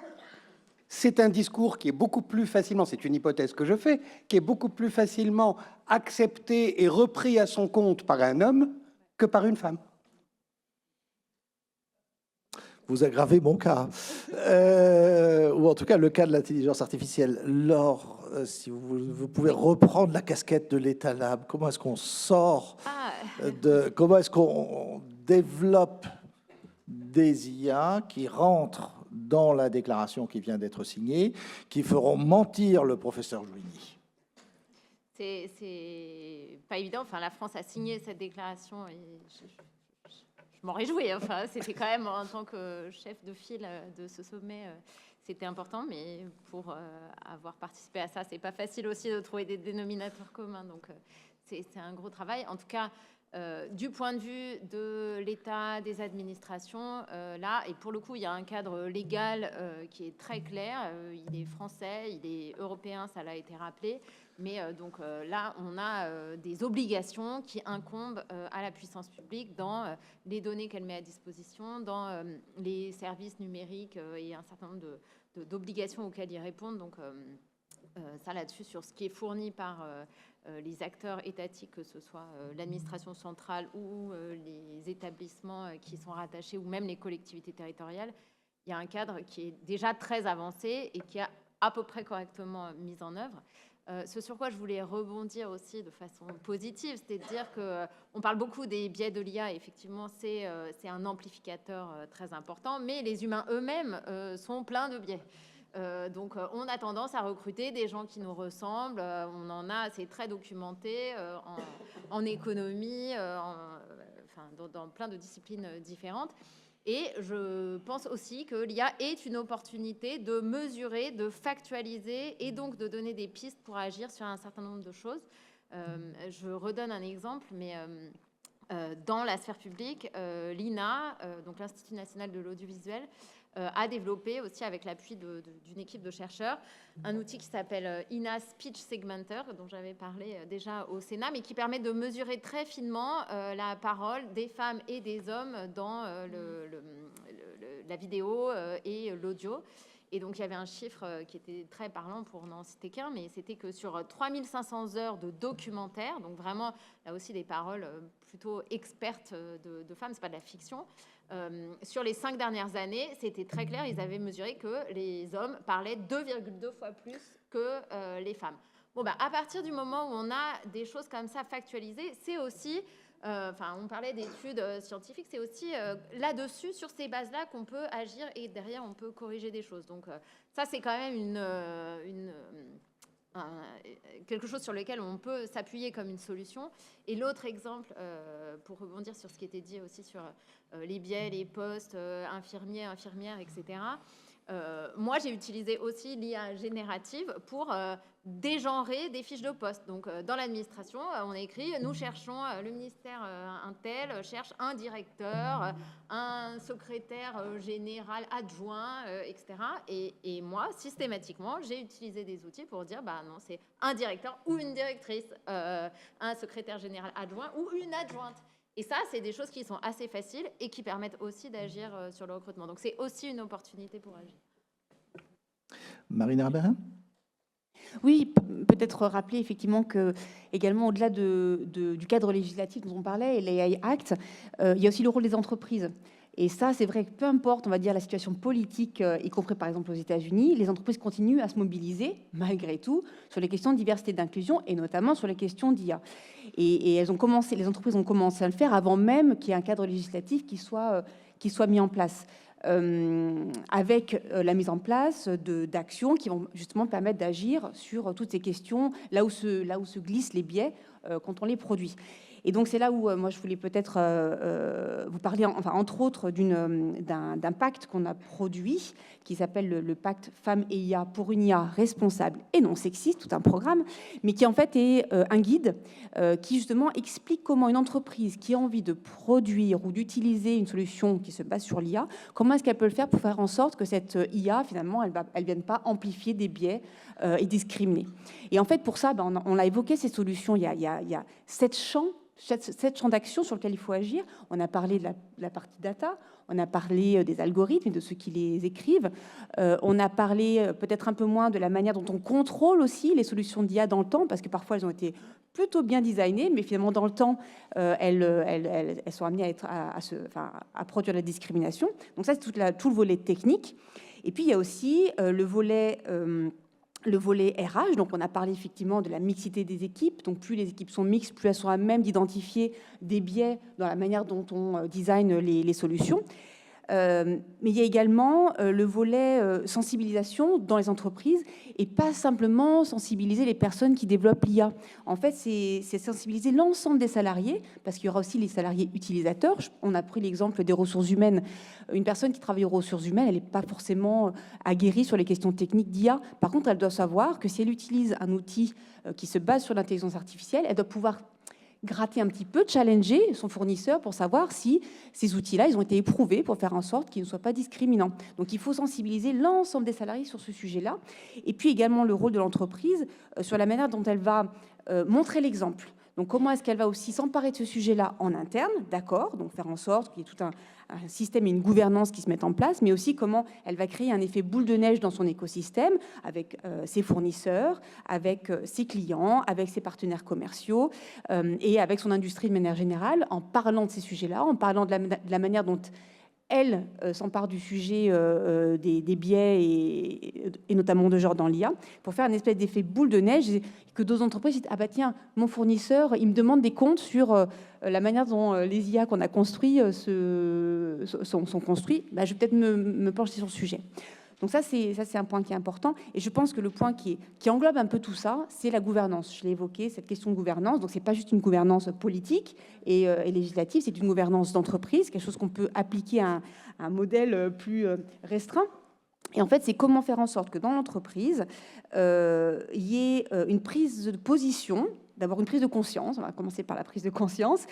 c'est un discours qui est beaucoup plus facilement, c'est une hypothèse que je fais, qui est beaucoup plus facilement accepté et repris à son compte par un homme que par une femme. Vous aggravez mon cas, ou en tout cas le cas de l'intelligence artificielle. Laure, si vous pouvez reprendre la casquette de l'État Lab, comment est-ce qu'on sort comment est-ce qu'on développe des IA qui rentrent dans la déclaration qui vient d'être signée, qui feront mentir le professeur Jouini? C'est pas évident. Enfin, la France a signé cette déclaration et je m'en réjouis. Enfin, c'était quand même, en tant que chef de file de ce sommet, c'était important. Mais pour avoir participé à ça, c'est pas facile aussi de trouver des dénominateurs communs. Donc, c'est un gros travail. En tout cas, du point de vue de l'État, des administrations, là, et pour le coup, il y a un cadre légal qui est très clair. Il est français, il est européen, ça l'a été rappelé. Mais donc là, on a des obligations qui incombent à la puissance publique dans les données qu'elle met à disposition, dans les services numériques et un certain nombre d'obligations auxquelles ils répondent. Donc ça là-dessus, sur ce qui est fourni par les acteurs étatiques, que ce soit l'administration centrale ou les établissements qui sont rattachés, ou même les collectivités territoriales, il y a un cadre qui est déjà très avancé et qui est à peu près correctement mis en œuvre. Ce sur quoi je voulais rebondir aussi de façon positive, c'est-à-dire qu'on parle beaucoup des biais de l'IA, effectivement c'est un amplificateur très important, mais les humains eux-mêmes sont pleins de biais. Donc on a tendance à recruter des gens qui nous ressemblent, on en a, c'est très documenté en économie, dans plein de disciplines différentes. Et je pense aussi que l'IA est une opportunité de mesurer, de factualiser et donc de donner des pistes pour agir sur un certain nombre de choses. Je redonne un exemple, mais dans la sphère publique, l'INA, donc l'Institut national de l'audiovisuel, a développé aussi, avec l'appui d'une équipe de chercheurs, un outil qui s'appelle INA Speech Segmenter, dont j'avais parlé déjà au Sénat, mais qui permet de mesurer très finement la parole des femmes et des hommes dans la vidéo et l'audio. Et donc, il y avait un chiffre qui était très parlant pour n'en citer qu'un, mais c'était que sur 3500 heures de documentaire, donc vraiment, là aussi, des paroles plutôt expertes de femmes, c'est pas de la fiction, sur les 5 dernières années, c'était très clair, ils avaient mesuré que les hommes parlaient 2,2 fois plus que les femmes. Bon, à partir du moment où on a des choses comme ça factualisées, c'est aussi... on parlait d'études scientifiques, c'est aussi là-dessus, sur ces bases-là, qu'on peut agir et derrière, on peut corriger des choses. Donc ça, c'est quand même quelque chose sur lequel on peut s'appuyer comme une solution. Et l'autre exemple, pour rebondir sur ce qui était dit aussi sur les biais, les postes, infirmiers, infirmières, etc., moi, j'ai utilisé aussi l'IA générative pour dégenrer des fiches de poste. Donc, dans l'administration, on a écrit « Nous cherchons, le ministère Intel cherche un directeur, un secrétaire général adjoint, etc. » Et moi, systématiquement, j'ai utilisé des outils pour dire « non, c'est un directeur ou une directrice, un secrétaire général adjoint ou une adjointe. » Et ça, c'est des choses qui sont assez faciles et qui permettent aussi d'agir sur le recrutement. Donc, c'est aussi une opportunité pour agir. Marine Herberin ? Oui, peut-être rappeler effectivement que, également, au-delà du cadre législatif dont on parlait, l'AI Act, il y a aussi le rôle des entreprises. Et ça, c'est vrai que peu importe, on va dire, la situation politique, y compris par exemple aux États-Unis, les entreprises continuent à se mobiliser, malgré tout, sur les questions de diversité et d'inclusion, et notamment sur les questions d'IA. Et les entreprises ont commencé à le faire avant même qu'il y ait un cadre législatif qui soit mis en place. Avec la mise en place d'actions qui vont justement permettre d'agir sur toutes ces questions, là où se glissent les biais quand on les produit. Et donc, c'est là où moi, je voulais peut-être vous parler, entre autres, d'un pacte qu'on a produit, qui s'appelle le pacte Femmes et IA pour une IA responsable et non sexiste, tout un programme, mais qui en fait est un guide qui justement explique comment une entreprise qui a envie de produire ou d'utiliser une solution qui se base sur l'IA, comment est-ce qu'elle peut le faire pour faire en sorte que cette IA, finalement, elle ne vienne pas amplifier des biais et discriminer. Et en fait, pour ça, on a évoqué ces solutions. Il y a 7 champs 7 champs d'action sur lesquels il faut agir. On a parlé de la partie data, on a parlé des algorithmes et de ceux qui les écrivent. On a parlé peut-être un peu moins de la manière dont on contrôle aussi les solutions d'IA dans le temps, parce que parfois elles ont été plutôt bien designées, mais finalement dans le temps, elles sont amenées à produire la discrimination. Donc ça, c'est tout le volet technique. Et puis il y a aussi le volet RH, donc on a parlé effectivement de la mixité des équipes, donc plus les équipes sont mixtes, plus elles sont à même d'identifier des biais dans la manière dont on design les solutions. Mais il y a également le volet sensibilisation dans les entreprises, et pas simplement sensibiliser les personnes qui développent l'IA. En fait, c'est sensibiliser l'ensemble des salariés, parce qu'il y aura aussi les salariés utilisateurs. On a pris l'exemple des ressources humaines. Une personne qui travaille aux ressources humaines, elle n'est pas forcément aguerrie sur les questions techniques d'IA. Par contre, elle doit savoir que si elle utilise un outil qui se base sur l'intelligence artificielle, elle doit pouvoir gratter un petit peu, challenger son fournisseur pour savoir si ces outils-là, ils ont été éprouvés pour faire en sorte qu'ils ne soient pas discriminants. Donc, il faut sensibiliser l'ensemble des salariés sur ce sujet-là. Et puis également le rôle de l'entreprise sur la manière dont elle va montrer l'exemple. Donc, comment est-ce qu'elle va aussi s'emparer de ce sujet-là en interne, d'accord, donc faire en sorte qu'il y ait tout un système et une gouvernance qui se mettent en place, mais aussi comment elle va créer un effet boule de neige dans son écosystème avec ses fournisseurs, avec ses clients, avec ses partenaires commerciaux et avec son industrie de manière générale, en parlant de ces sujets-là, en parlant de la manière dont elle s'empare du sujet des biais et notamment de genre dans l'IA, pour faire une espèce d'effet boule de neige, et que d'autres entreprises disent « Ah bah tiens, mon fournisseur, il me demande des comptes sur la manière dont les IA qu'on a construits sont construits. Bah, je vais peut-être me pencher sur le sujet. » Donc ça, c'est un point qui est important. Et je pense que le point qui englobe un peu tout ça, c'est la gouvernance. Je l'ai évoqué, cette question de gouvernance. Donc, ce n'est pas juste une gouvernance politique et législative, c'est une gouvernance d'entreprise, quelque chose qu'on peut appliquer à un modèle plus restreint. Et en fait, c'est comment faire en sorte que dans l'entreprise, il y ait une prise de position, d'abord une prise de conscience, on va commencer par la prise de conscience,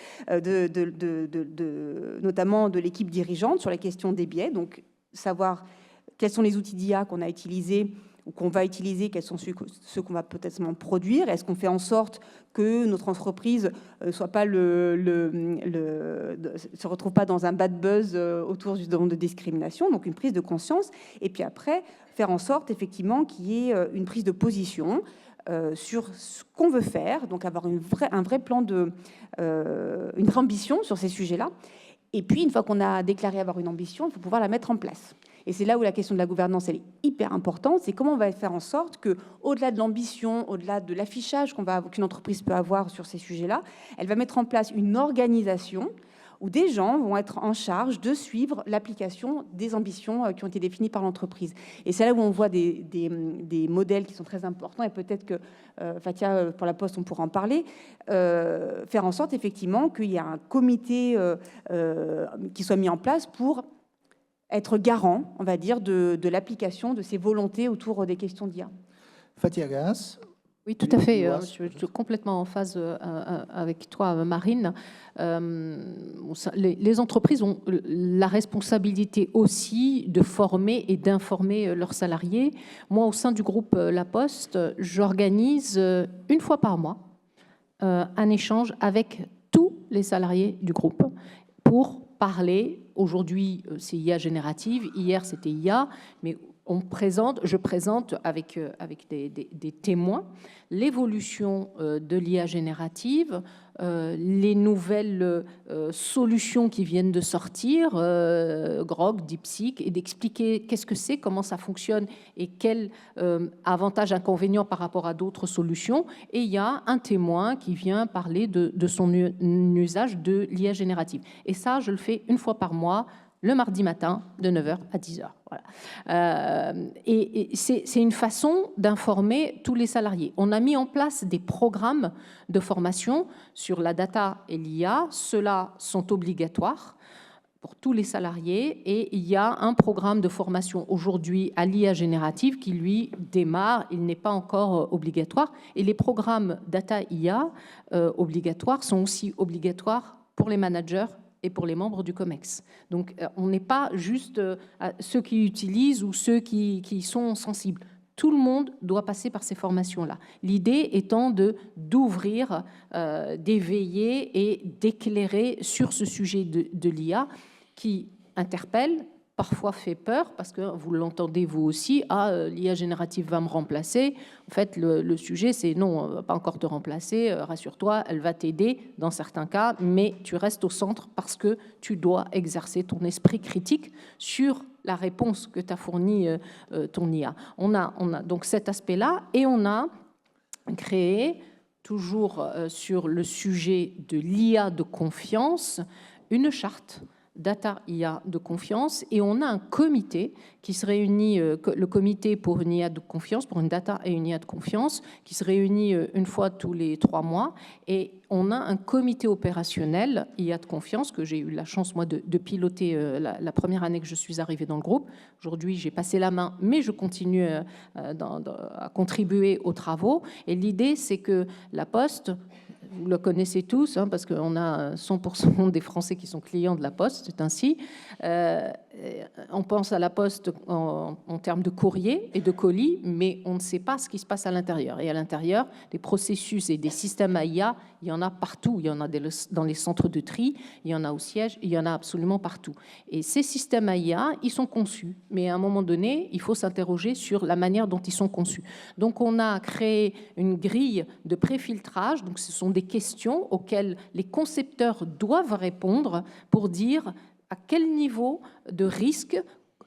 notamment de l'équipe dirigeante sur la question des biais, donc savoir quels sont les outils d'IA qu'on a utilisés ou qu'on va utiliser, quels sont ceux qu'on va peut-être produire, est-ce qu'on fait en sorte que notre entreprise se retrouve pas dans un bad buzz autour du domaine de discrimination, donc une prise de conscience, et puis après, faire en sorte effectivement qu'il y ait une prise de position sur ce qu'on veut faire, donc avoir un vrai plan une vraie ambition sur ces sujets-là. Et puis, une fois qu'on a déclaré avoir une ambition, il faut pouvoir la mettre en place. Et c'est là où la question de la gouvernance, elle est hyper importante. C'est comment on va faire en sorte que, au-delà de l'ambition, au-delà de l'affichage qu'une entreprise peut avoir sur ces sujets-là, elle va mettre en place une organisation où des gens vont être en charge de suivre l'application des ambitions qui ont été définies par l'entreprise. Et c'est là où on voit des modèles qui sont très importants, et peut-être que, Fatia, pour la Poste, on pourra en parler, faire en sorte effectivement qu'il y ait un comité qui soit mis en place pour être garant, on va dire, de l'application de ces volontés autour des questions d'IA. Fatia Gass. Oui, tout à fait. Je suis complètement en phase avec toi, Marine. Les entreprises ont la responsabilité aussi de former et d'informer leurs salariés. Moi, au sein du groupe La Poste, j'organise une fois par mois un échange avec tous les salariés du groupe pour parler. Aujourd'hui, c'est IA générative. Hier, c'était IA, mais je présente avec des témoins l'évolution de l'IA générative, les nouvelles solutions qui viennent de sortir, Grok, DeepSeek, et d'expliquer qu'est-ce que c'est, comment ça fonctionne et quels avantages, inconvénients par rapport à d'autres solutions. Et il y a un témoin qui vient parler de son usage de l'IA générative. Et ça, je le fais une fois par mois, le mardi matin, de 9h à 10h. Voilà. Et c'est une façon d'informer tous les salariés. On a mis en place des programmes de formation sur la data et l'IA. Ceux-là sont obligatoires pour tous les salariés. Et il y a un programme de formation aujourd'hui à l'IA générative qui, lui, démarre. Il n'est pas encore obligatoire. Et les programmes data-IA obligatoires sont aussi obligatoires pour les managers et pour les membres du COMEX. Donc, on n'est pas juste ceux qui utilisent ou ceux qui sont sensibles. Tout le monde doit passer par ces formations-là. L'idée étant d'ouvrir, d'éveiller et d'éclairer sur ce sujet de l'IA qui interpelle, parfois fait peur, parce que vous l'entendez vous aussi, l'IA générative va me remplacer. En fait, le sujet, c'est non, on ne va pas encore te remplacer, rassure-toi, elle va t'aider dans certains cas, mais tu restes au centre parce que tu dois exercer ton esprit critique sur la réponse que t'a fournie ton IA. On a donc cet aspect-là, et on a créé, toujours sur le sujet de l'IA de confiance, une charte Data IA de confiance, et on a un comité qui se réunit, le comité pour une IA de confiance, pour une data et une IA de confiance, qui se réunit une fois tous les 3 mois, et on a un comité opérationnel IA de confiance que j'ai eu la chance moi de piloter la première année que je suis arrivée dans le groupe. Aujourd'hui, j'ai passé la main, mais je continue à contribuer aux travaux, et l'idée c'est que la Poste, vous le connaissez tous, hein, parce qu'on a 100% des Français qui sont clients de la Poste, c'est ainsi. On pense à la Poste en termes de courrier et de colis, mais on ne sait pas ce qui se passe à l'intérieur. Et à l'intérieur, des processus et des systèmes IA, il y en a partout. Il y en a dans les centres de tri, il y en a au siège, il y en a absolument partout. Et ces systèmes IA, ils sont conçus. Mais à un moment donné, il faut s'interroger sur la manière dont ils sont conçus. Donc on a créé une grille de préfiltrage. Donc ce sont des questions auxquelles les concepteurs doivent répondre pour dire à quel niveau de risque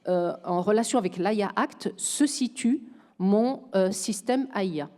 en relation avec l'AIA Act se situe mon système AIA.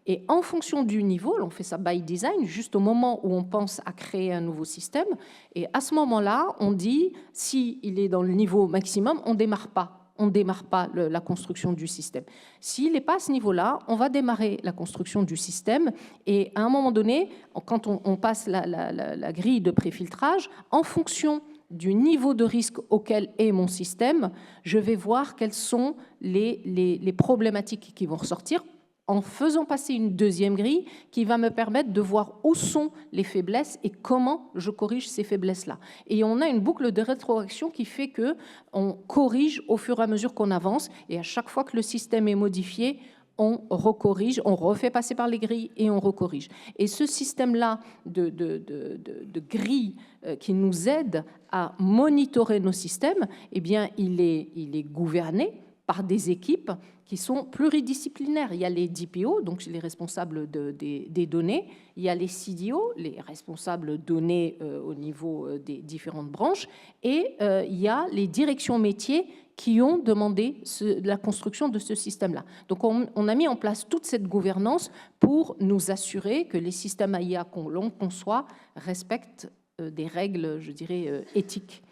Et en fonction du niveau, on fait ça by design, juste au moment où on pense à créer un nouveau système, et à ce moment-là, on dit, s'il est dans le niveau maximum, on ne démarre pas. On ne démarre pas la construction du système. S'il n'est pas à ce niveau-là, on va démarrer la construction du système, et à un moment donné, quand on passe la grille de préfiltrage, en fonction du niveau de risque auquel est mon système, je vais voir quelles sont les problématiques qui vont ressortir en faisant passer une deuxième grille qui va me permettre de voir où sont les faiblesses et comment je corrige ces faiblesses-là. Et on a une boucle de rétroaction qui fait qu'on corrige au fur et à mesure qu'on avance, et à chaque fois que le système est modifié, on recorrige, on refait passer par les grilles et on recorrige. Et ce système-là de grilles qui nous aide à monitorer nos systèmes, eh bien, il est gouverné par des équipes qui sont pluridisciplinaires. Il y a les DPO, donc les responsables des données, il y a les CDO, les responsables données au niveau des différentes branches, et il y a les directions métiers qui ont demandé la construction de ce système-là. Donc on a mis en place toute cette gouvernance pour nous assurer que les systèmes AIA qu'on conçoit respectent des règles, je dirais, éthiques.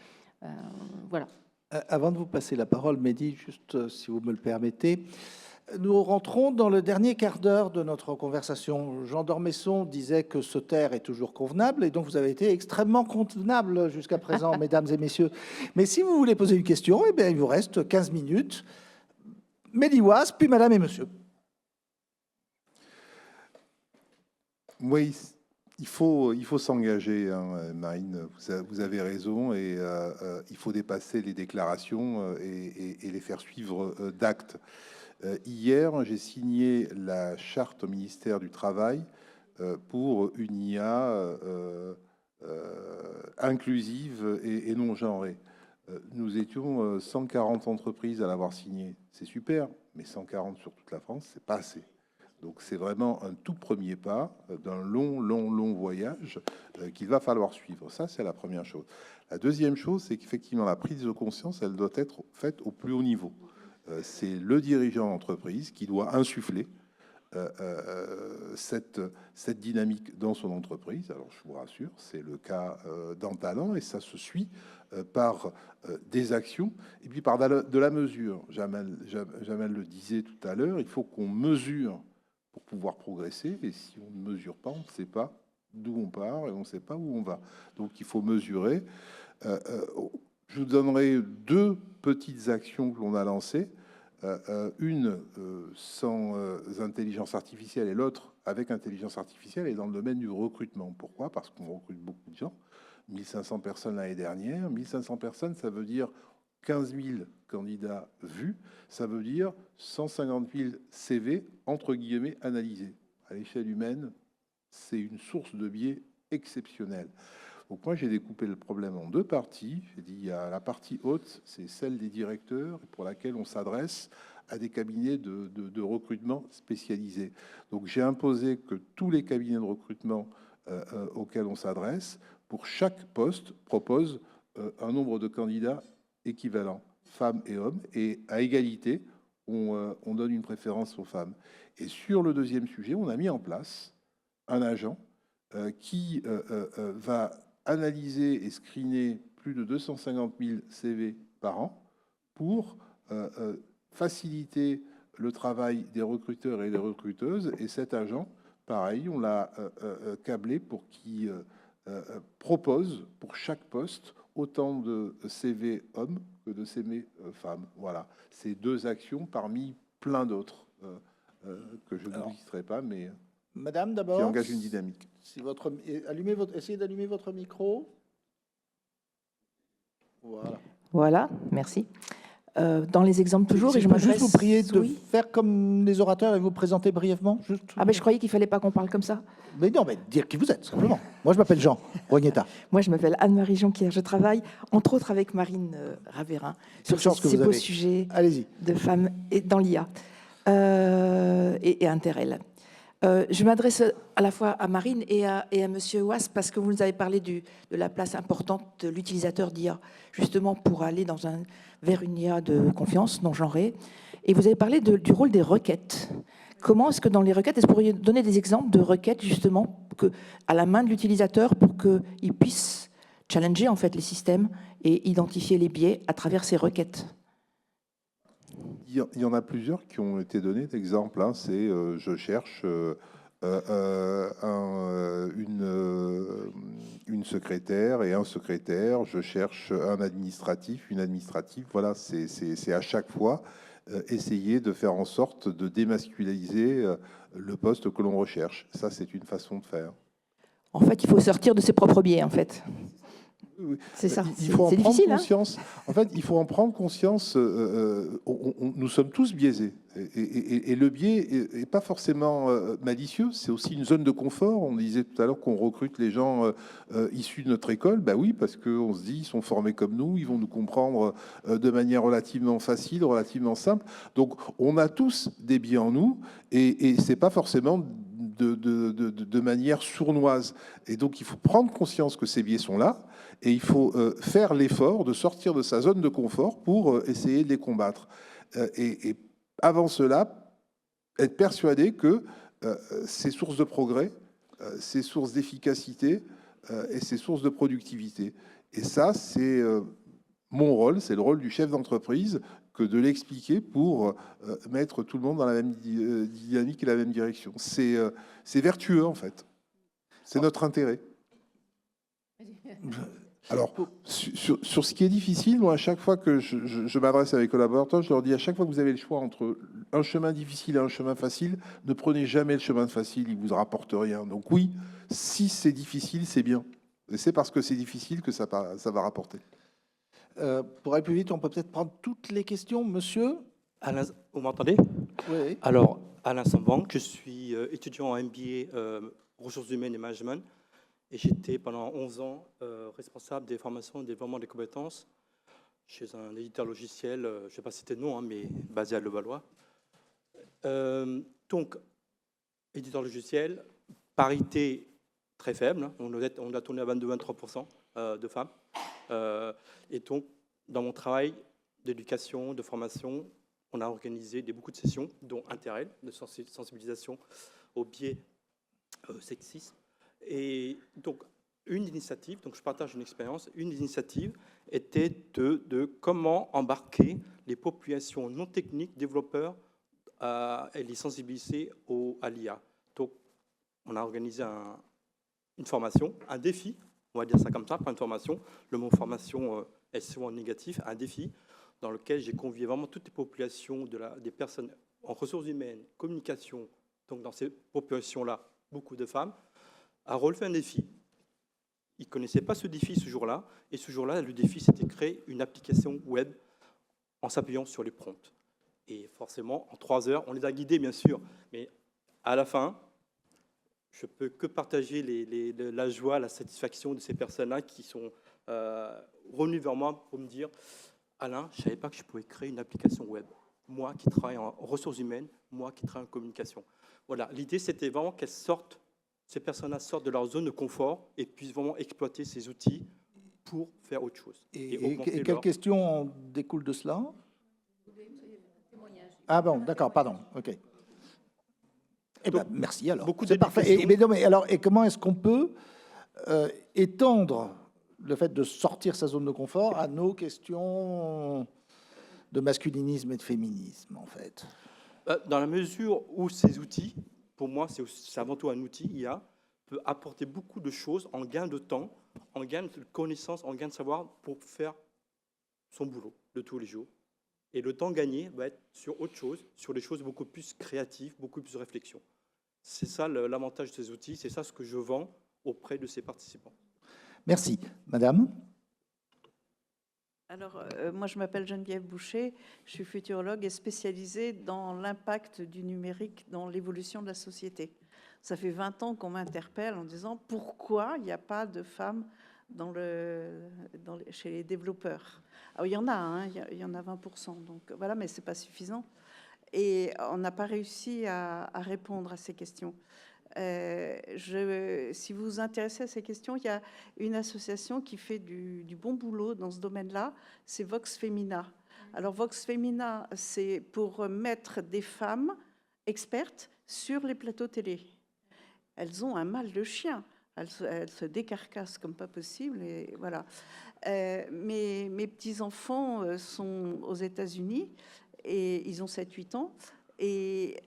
Voilà. Avant de vous passer la parole, Mehdi, juste si vous me le permettez, nous rentrons dans le dernier quart d'heure de notre conversation. Jean d'Ormesson disait que se taire est toujours convenable, et donc vous avez été extrêmement convenable jusqu'à présent, mesdames et messieurs. Mais si vous voulez poser une question, eh bien, il vous reste 15 minutes. Mehdi Ouaz, puis madame et monsieur. Oui, il faut s'engager, hein, Marine, vous avez raison, et il faut dépasser les déclarations et les faire suivre d'actes. Hier, j'ai signé la charte au ministère du Travail pour une IA inclusive et non genrée. Nous étions 140 entreprises à l'avoir signé. C'est super, mais 140 sur toute la France, c'est pas assez. Donc c'est vraiment un tout premier pas d'un long voyage qu'il va falloir suivre. Ça, c'est la première chose. La deuxième chose, c'est qu'effectivement, la prise de conscience, elle doit être faite au plus haut niveau. C'est le dirigeant d'entreprise qui doit insuffler cette dynamique dans son entreprise. Alors, je vous rassure, c'est le cas dans Talent, et ça se suit par des actions et puis par de la mesure. Jamel le disait tout à l'heure, il faut qu'on mesure pour pouvoir progresser, et si on ne mesure pas, on ne sait pas d'où on part et on ne sait pas où on va. Donc il faut mesurer. Je vous donnerai deux petites actions que l'on a lancées. Une sans intelligence artificielle et l'autre avec intelligence artificielle, et dans le domaine du recrutement. Pourquoi? Parce qu'on recrute beaucoup de gens. 1500 personnes l'année dernière. 1500 personnes, ça veut dire 15 000 candidats vus, ça veut dire 150 000 CV, entre guillemets, analysés. À l'échelle humaine, c'est une source de biais exceptionnelle. Donc moi, j'ai découpé le problème en deux parties. J'ai dit, il y a la partie haute, c'est celle des directeurs, pour laquelle on s'adresse à des cabinets de recrutement spécialisés. Donc j'ai imposé que tous les cabinets de recrutement auxquels on s'adresse, pour chaque poste, proposent un nombre de candidats équivalent, femmes et hommes, et à égalité, on donne une préférence aux femmes. Et sur le deuxième sujet, on a mis en place un agent qui va analyser et screener plus de 250 000 CV par an pour faciliter le travail des recruteurs et des recruteuses. Et cet agent, pareil, on l'a câblé pour qu'il propose pour chaque poste autant de CV hommes que de CV femmes. Voilà, c'est deux actions parmi plein d'autres que je ne listerai pas, mais Madame, d'abord, qui engagent une dynamique. Si essayez d'allumer votre micro. Voilà. Voilà, merci. Dans les exemples toujours, Si et je je peux juste m'adresse... vous prier de Oui. faire comme les orateurs et vous présenter brièvement. Juste... Ah ben je croyais qu'il fallait pas qu'on parle comme ça. Mais non, mais dire qui vous êtes, simplement. Moi, je m'appelle Jean Rognetta. Moi, je m'appelle Anne-Marie Jonquière. Je travaille, entre autres, avec Marine Raverin sur chance que ces vous beaux avez. sujets Allez-y. de femmes et dans l'IA et Interrel. Je m'adresse à la fois à Marine et à Monsieur Wass parce que vous nous avez parlé de la place importante de l'utilisateur d'IA, justement pour aller vers une IA de confiance non genrée. Et vous avez parlé du rôle des requêtes. Comment est-ce que dans les requêtes, est-ce que vous pourriez donner des exemples de requêtes justement à la main de l'utilisateur pour qu'il puisse challenger en fait les systèmes et identifier les biais à travers ces requêtes? Il y en a plusieurs qui ont été donnés d'exemples. Hein. C'est je cherche une secrétaire et un secrétaire, je cherche un administratif, une administrative. Voilà, c'est à chaque fois essayer de faire en sorte de démasculiniser le poste que l'on recherche. Ça, c'est une façon de faire. En fait, il faut sortir de ses propres biais, en fait. Oui. C'est ça. Il faut en C'est prendre difficile, conscience. En fait, il faut en prendre conscience. Nous sommes tous biaisés. Et le biais n'est pas forcément malicieux. C'est aussi une zone de confort. On disait tout à l'heure qu'on recrute les gens issus de notre école. Ben oui, parce qu'on se dit, ils sont formés comme nous, ils vont nous comprendre de manière relativement facile, relativement simple. Donc, on a tous des biais en nous. Et c'est pas forcément de manière sournoise. Et donc, il faut prendre conscience que ces biais sont là et il faut faire l'effort de sortir de sa zone de confort pour essayer de les combattre. Et avant cela, être persuadé que c'est source de progrès, c'est source d'efficacité et c'est source de productivité. Et ça, c'est mon rôle, c'est le rôle du chef d'entreprise que de l'expliquer pour mettre tout le monde dans la même dynamique et la même direction. C'est vertueux, en fait. C'est notre intérêt. Alors, sur ce qui est difficile, moi, à chaque fois que je m'adresse à mes collaborateurs, je leur dis à chaque fois que vous avez le choix entre un chemin difficile et un chemin facile, ne prenez jamais le chemin facile, il ne vous rapporte rien. Donc oui, si c'est difficile, c'est bien. Et c'est parce que c'est difficile que ça va rapporter. Pour aller plus vite, on peut peut-être prendre toutes les questions. Monsieur? Alain, vous m'entendez? Oui. Alors, Alain Sambang, je suis étudiant en MBA ressources humaines et management. Et j'étais pendant 11 ans responsable des formations et développement des compétences chez un éditeur logiciel, je ne vais pas citer de nom, hein, mais basé à Levallois. Donc, éditeur logiciel, parité très faible. Hein, on a tourné à 22-23% de femmes. Et donc, dans mon travail d'éducation, de formation, on a organisé beaucoup de sessions, dont Interrel, de sensibilisation aux biais sexistes. Et donc, une initiative, donc je partage une expérience, une initiative était de comment embarquer les populations non techniques, développeurs, et les sensibiliser à l'IA. Donc, on a organisé une formation, un défi, on va dire ça comme ça, pas une formation. Le mot formation est souvent négatif, un défi dans lequel j'ai convié vraiment toutes les populations des personnes en ressources humaines, communication, donc dans ces populations-là, beaucoup de femmes, à relever un défi. Ils ne connaissaient pas ce défi ce jour-là, et ce jour-là, le défi, c'était de créer une application web en s'appuyant sur les prompts. Et forcément, en 3 heures, on les a guidés, bien sûr, mais à la fin, je ne peux que partager la joie, la satisfaction de ces personnes-là qui sont revenues vers moi pour me dire « Alain, je ne savais pas que je pouvais créer une application web. Moi qui travaille en ressources humaines, moi qui travaille en communication. » Voilà, l'idée, c'était vraiment qu'elles sortent, ces personnes-là sortent de leur zone de confort et puissent vraiment exploiter ces outils pour faire autre chose. Et quelles questions en découlent de cela? Ah bon, d'accord, pardon, ok. Eh bien, merci alors. C'est parfait. Et comment est-ce qu'on peut étendre le fait de sortir sa zone de confort à nos questions de masculinisme et de féminisme, en fait? Dans la mesure où ces outils, pour moi, c'est avant tout un outil, IA, peut apporter beaucoup de choses en gain de temps, en gain de connaissances, en gain de savoir pour faire son boulot de tous les jours. Et le temps gagné va être sur autre chose, sur des choses beaucoup plus créatives, beaucoup plus de réflexion. C'est ça l'avantage de ces outils, c'est ça ce que je vends auprès de ces participants. Merci. Madame? Alors, moi, je m'appelle Geneviève Boucher, je suis futurologue et spécialisée dans l'impact du numérique dans l'évolution de la société. Ça fait 20 ans qu'on m'interpelle en disant pourquoi il n'y a pas de femmes chez les développeurs. Alors, il y en a, hein, il y en a 20%, donc voilà, mais ce n'est pas suffisant. Et on n'a pas réussi à répondre à ces questions. Si vous vous intéressez à ces questions, il y a une association qui fait du bon boulot dans ce domaine-là, c'est Vox Femina. Alors Vox Femina, c'est pour mettre des femmes expertes sur les plateaux télé. Elles ont un mal de chien, elles se décarcassent comme pas possible, et voilà. Mes petits-enfants sont aux États-Unis, et ils ont 7-8 ans, et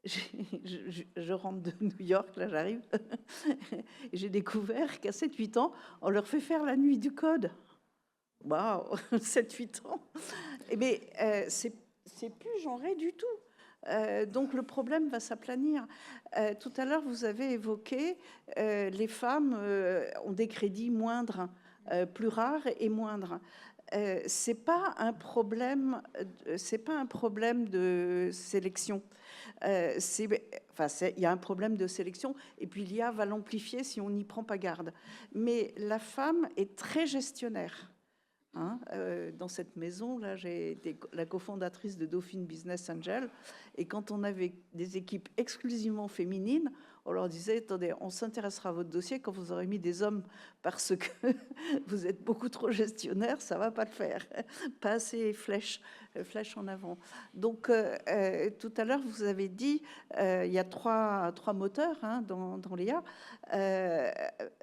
je rentre de New York, là j'arrive, j'ai découvert qu'à 7-8 ans, on leur fait faire la nuit du code. Waouh, 7-8 ans. Mais c'est plus genré du tout. Donc le problème va s'aplanir. Tout à l'heure, vous avez évoqué les femmes ont des crédits moindres, plus rares et moindres. C'est pas un problème de sélection. Il y a un problème de sélection, et puis l'IA va l'amplifier si on n'y prend pas garde. Mais la femme est très gestionnaire. Hein, dans cette maison, là, j'ai été la cofondatrice de Dauphine Business Angel, et quand on avait des équipes exclusivement féminines, on leur disait, attendez, on s'intéressera à votre dossier quand vous aurez mis des hommes, parce que vous êtes beaucoup trop gestionnaire, ça va pas le faire, pas assez flèche en avant. Donc, tout à l'heure, vous avez dit, il y a trois moteurs hein, dans l'IA.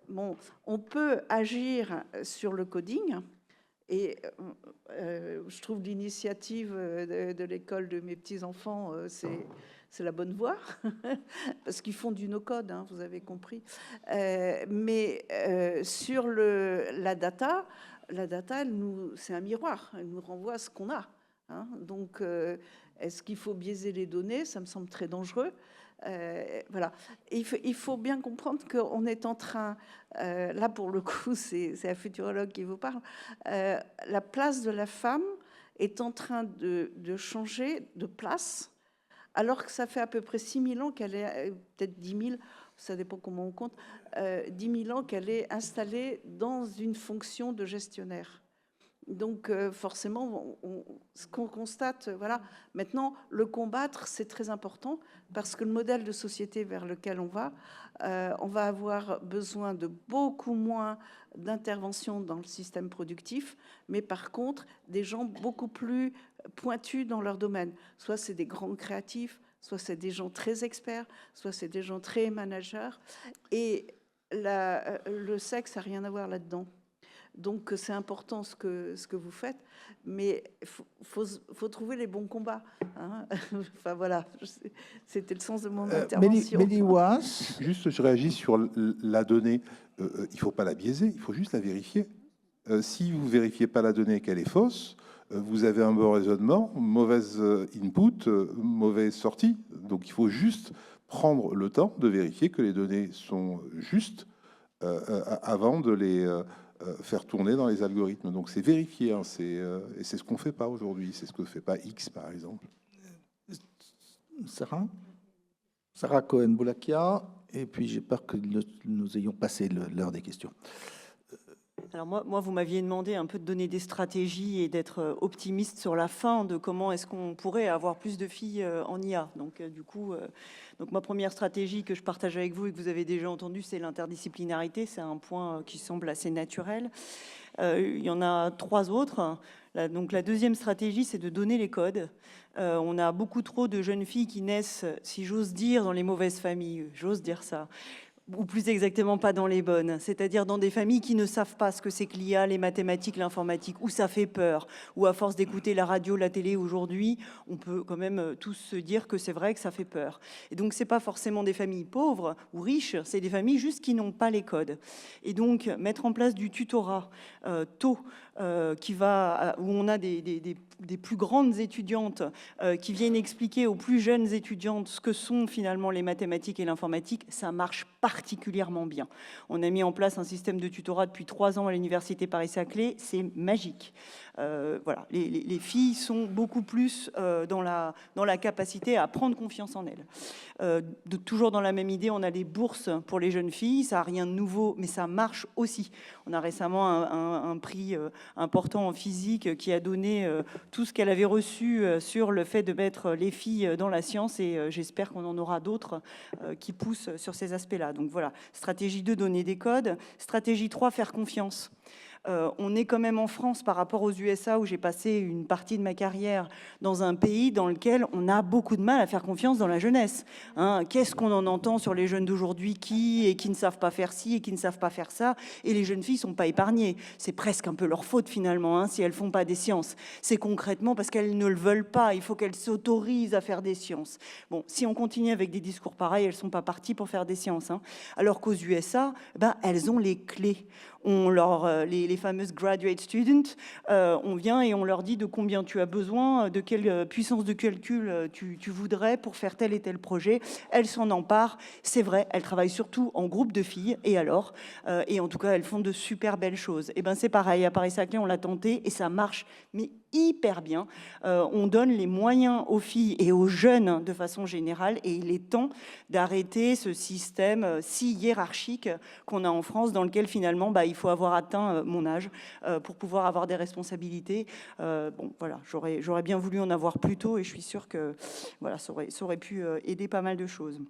Bon, on peut agir sur le coding. Et je trouve l'initiative de l'école de mes petits-enfants, c'est la bonne voie, parce qu'ils font du no-code, hein, vous avez compris. Mais sur la data, c'est un miroir, elle nous renvoie à ce qu'on a. Hein. Donc, est-ce qu'il faut biaiser les données? Ça me semble très dangereux. Voilà. Il faut bien comprendre qu'on est en train, là pour le coup, c'est un futurologue qui vous parle, la place de la femme est en train de changer de place, alors que ça fait à peu près 6 000 ans qu'elle est, peut-être 10 000, ça dépend comment on compte, 10 000 ans qu'elle est installée dans une fonction de gestionnaire. Donc forcément, ce qu'on constate, voilà. Maintenant, le combattre, c'est très important parce que le modèle de société vers lequel on va avoir besoin de beaucoup moins d'intervention dans le système productif, mais par contre, des gens beaucoup plus pointus dans leur domaine. Soit c'est des grands créatifs, soit c'est des gens très experts, soit c'est des gens très managers. Et le sexe n'a rien à voir là-dedans. Donc, c'est important ce que vous faites, mais il faut trouver les bons combats. Hein. Enfin, voilà, c'était le sens de mon intervention. Mélie Wass. Juste, je réagis sur la donnée. Il ne faut pas la biaiser, il faut juste la vérifier. Si vous ne vérifiez pas la donnée qu'elle est fausse, vous avez un bon raisonnement, mauvaise input, mauvaise sortie. Donc, il faut juste prendre le temps de vérifier que les données sont justes avant de les faire tourner dans les algorithmes. Donc c'est vérifié, hein, et c'est ce qu'on ne fait pas aujourd'hui, c'est ce que ne fait pas X, par exemple. Sarah Cohen-Boulakia, et puis j'ai peur que nous ayons passé l'heure des questions. Alors moi, vous m'aviez demandé un peu de donner des stratégies et d'être optimiste sur la fin de comment est-ce qu'on pourrait avoir plus de filles en IA. Donc du coup, ma première stratégie que je partage avec vous et que vous avez déjà entendu, c'est l'interdisciplinarité. C'est un point qui semble assez naturel. Il y en a 3 autres. Donc la deuxième stratégie, c'est de donner les codes. On a beaucoup trop de jeunes filles qui naissent, si j'ose dire, dans les mauvaises familles. J'ose dire ça. Ou plus exactement pas dans les bonnes, c'est-à-dire dans des familles qui ne savent pas ce que c'est que l'IA, les mathématiques, l'informatique, où ça fait peur, où à force d'écouter la radio, la télé aujourd'hui, on peut quand même tous se dire que c'est vrai que ça fait peur. Et donc c'est pas forcément des familles pauvres ou riches, c'est des familles juste qui n'ont pas les codes. Et donc mettre en place du tutorat tôt, où on a des plus grandes étudiantes qui viennent expliquer aux plus jeunes étudiantes ce que sont finalement les mathématiques et l'informatique, ça marche particulièrement bien. On a mis en place un système de tutorat depuis 3 ans à l'université Paris-Saclay, c'est magique. Voilà, les filles sont beaucoup plus dans la capacité à prendre confiance en elles. Toujours dans la même idée, on a les bourses pour les jeunes filles, ça n'a rien de nouveau, mais ça marche aussi. On a récemment un prix important en physique qui a donné tout ce qu'elle avait reçu sur le fait de mettre les filles dans la science, et j'espère qu'on en aura d'autres qui poussent sur ces aspects-là. Donc voilà, stratégie 2, donner des codes. Stratégie 3, faire confiance. On est quand même en France par rapport aux USA, où j'ai passé une partie de ma carrière dans un pays dans lequel on a beaucoup de mal à faire confiance dans la jeunesse. Hein, qu'est-ce qu'on en entend sur les jeunes d'aujourd'hui qui ne savent pas faire ci et qui ne savent pas faire ça, et les jeunes filles ne sont pas épargnées. C'est presque un peu leur faute finalement, hein, si elles ne font pas des sciences. C'est concrètement parce qu'elles ne le veulent pas, il faut qu'elles s'autorisent à faire des sciences. Bon, si on continue avec des discours pareils, elles ne sont pas parties pour faire des sciences. Hein. Alors qu'aux USA, elles ont les clés. Les fameuses graduate students, on vient et on leur dit de combien tu as besoin, de quelle puissance de calcul tu voudrais pour faire tel et tel projet. Elles s'en emparent, c'est vrai, elles travaillent surtout en groupe de filles, et alors et en tout cas, elles font de super belles choses. Et c'est pareil, à Paris-Saclay, on l'a tenté, et ça marche, mais hyper bien. On donne les moyens aux filles et aux jeunes de façon générale, et il est temps d'arrêter ce système si hiérarchique qu'on a en France, dans lequel finalement il faut avoir atteint mon âge pour pouvoir avoir des responsabilités. Voilà, j'aurais bien voulu en avoir plus tôt, et je suis sûre que voilà, ça aurait pu aider pas mal de choses.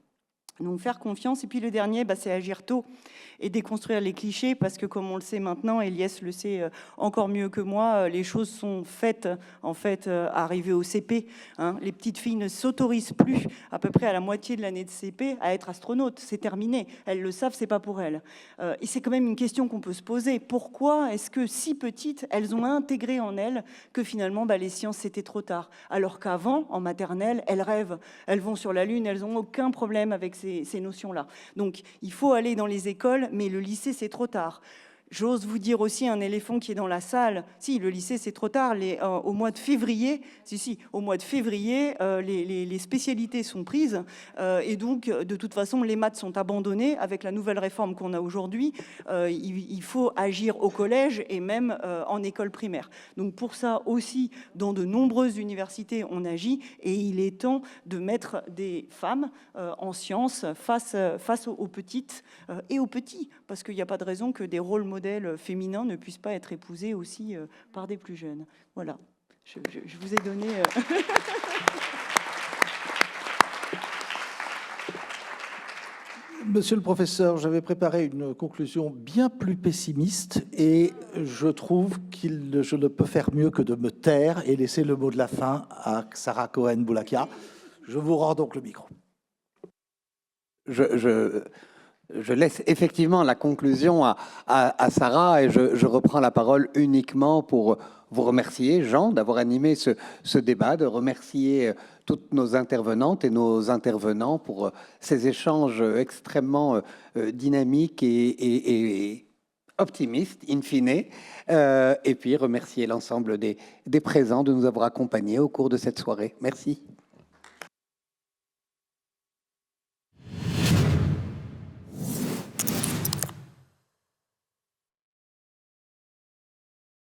Donc faire confiance. Et puis le dernier, c'est agir tôt et déconstruire les clichés, parce que comme on le sait maintenant, Eliès le sait encore mieux que moi, les choses sont faites en fait arrivées au CP. Hein. Les petites filles ne s'autorisent plus, à peu près à la moitié de l'année de CP, à être astronautes. C'est terminé. Elles le savent, c'est pas pour elles. Et c'est quand même une question qu'on peut se poser. Pourquoi est-ce que si petites, elles ont intégré en elles que finalement les sciences c'était trop tard, alors qu'avant, en maternelle, elles rêvent, elles vont sur la Lune, elles n'ont aucun problème avec ces notions-là. Donc, il faut aller dans les écoles, mais le lycée, c'est trop tard. J'ose vous dire aussi un éléphant qui est dans la salle. Si, le lycée, c'est trop tard. Au mois de février, les spécialités sont prises. Et donc, de toute façon, les maths sont abandonnées. Avec la nouvelle réforme qu'on a aujourd'hui, il faut agir au collège et même en école primaire. Donc, pour ça aussi, dans de nombreuses universités, on agit. Et il est temps de mettre des femmes en sciences face aux petites et aux petits. Parce qu'il n'y a pas de raison que des rôles modèles féminins ne puissent pas être épousés aussi par des plus jeunes. Voilà, je vous ai donné... Monsieur le professeur, j'avais préparé une conclusion bien plus pessimiste, et je trouve que je ne peux faire mieux que de me taire et laisser le mot de la fin à Sarah Cohen-Boulakia. Je vous rends donc le micro. Je laisse effectivement la conclusion à Sarah, et je reprends la parole uniquement pour vous remercier, Jean, d'avoir animé ce débat, de remercier toutes nos intervenantes et nos intervenants pour ces échanges extrêmement dynamiques et optimistes, in fine, et puis remercier l'ensemble des présents de nous avoir accompagnés au cours de cette soirée. Merci.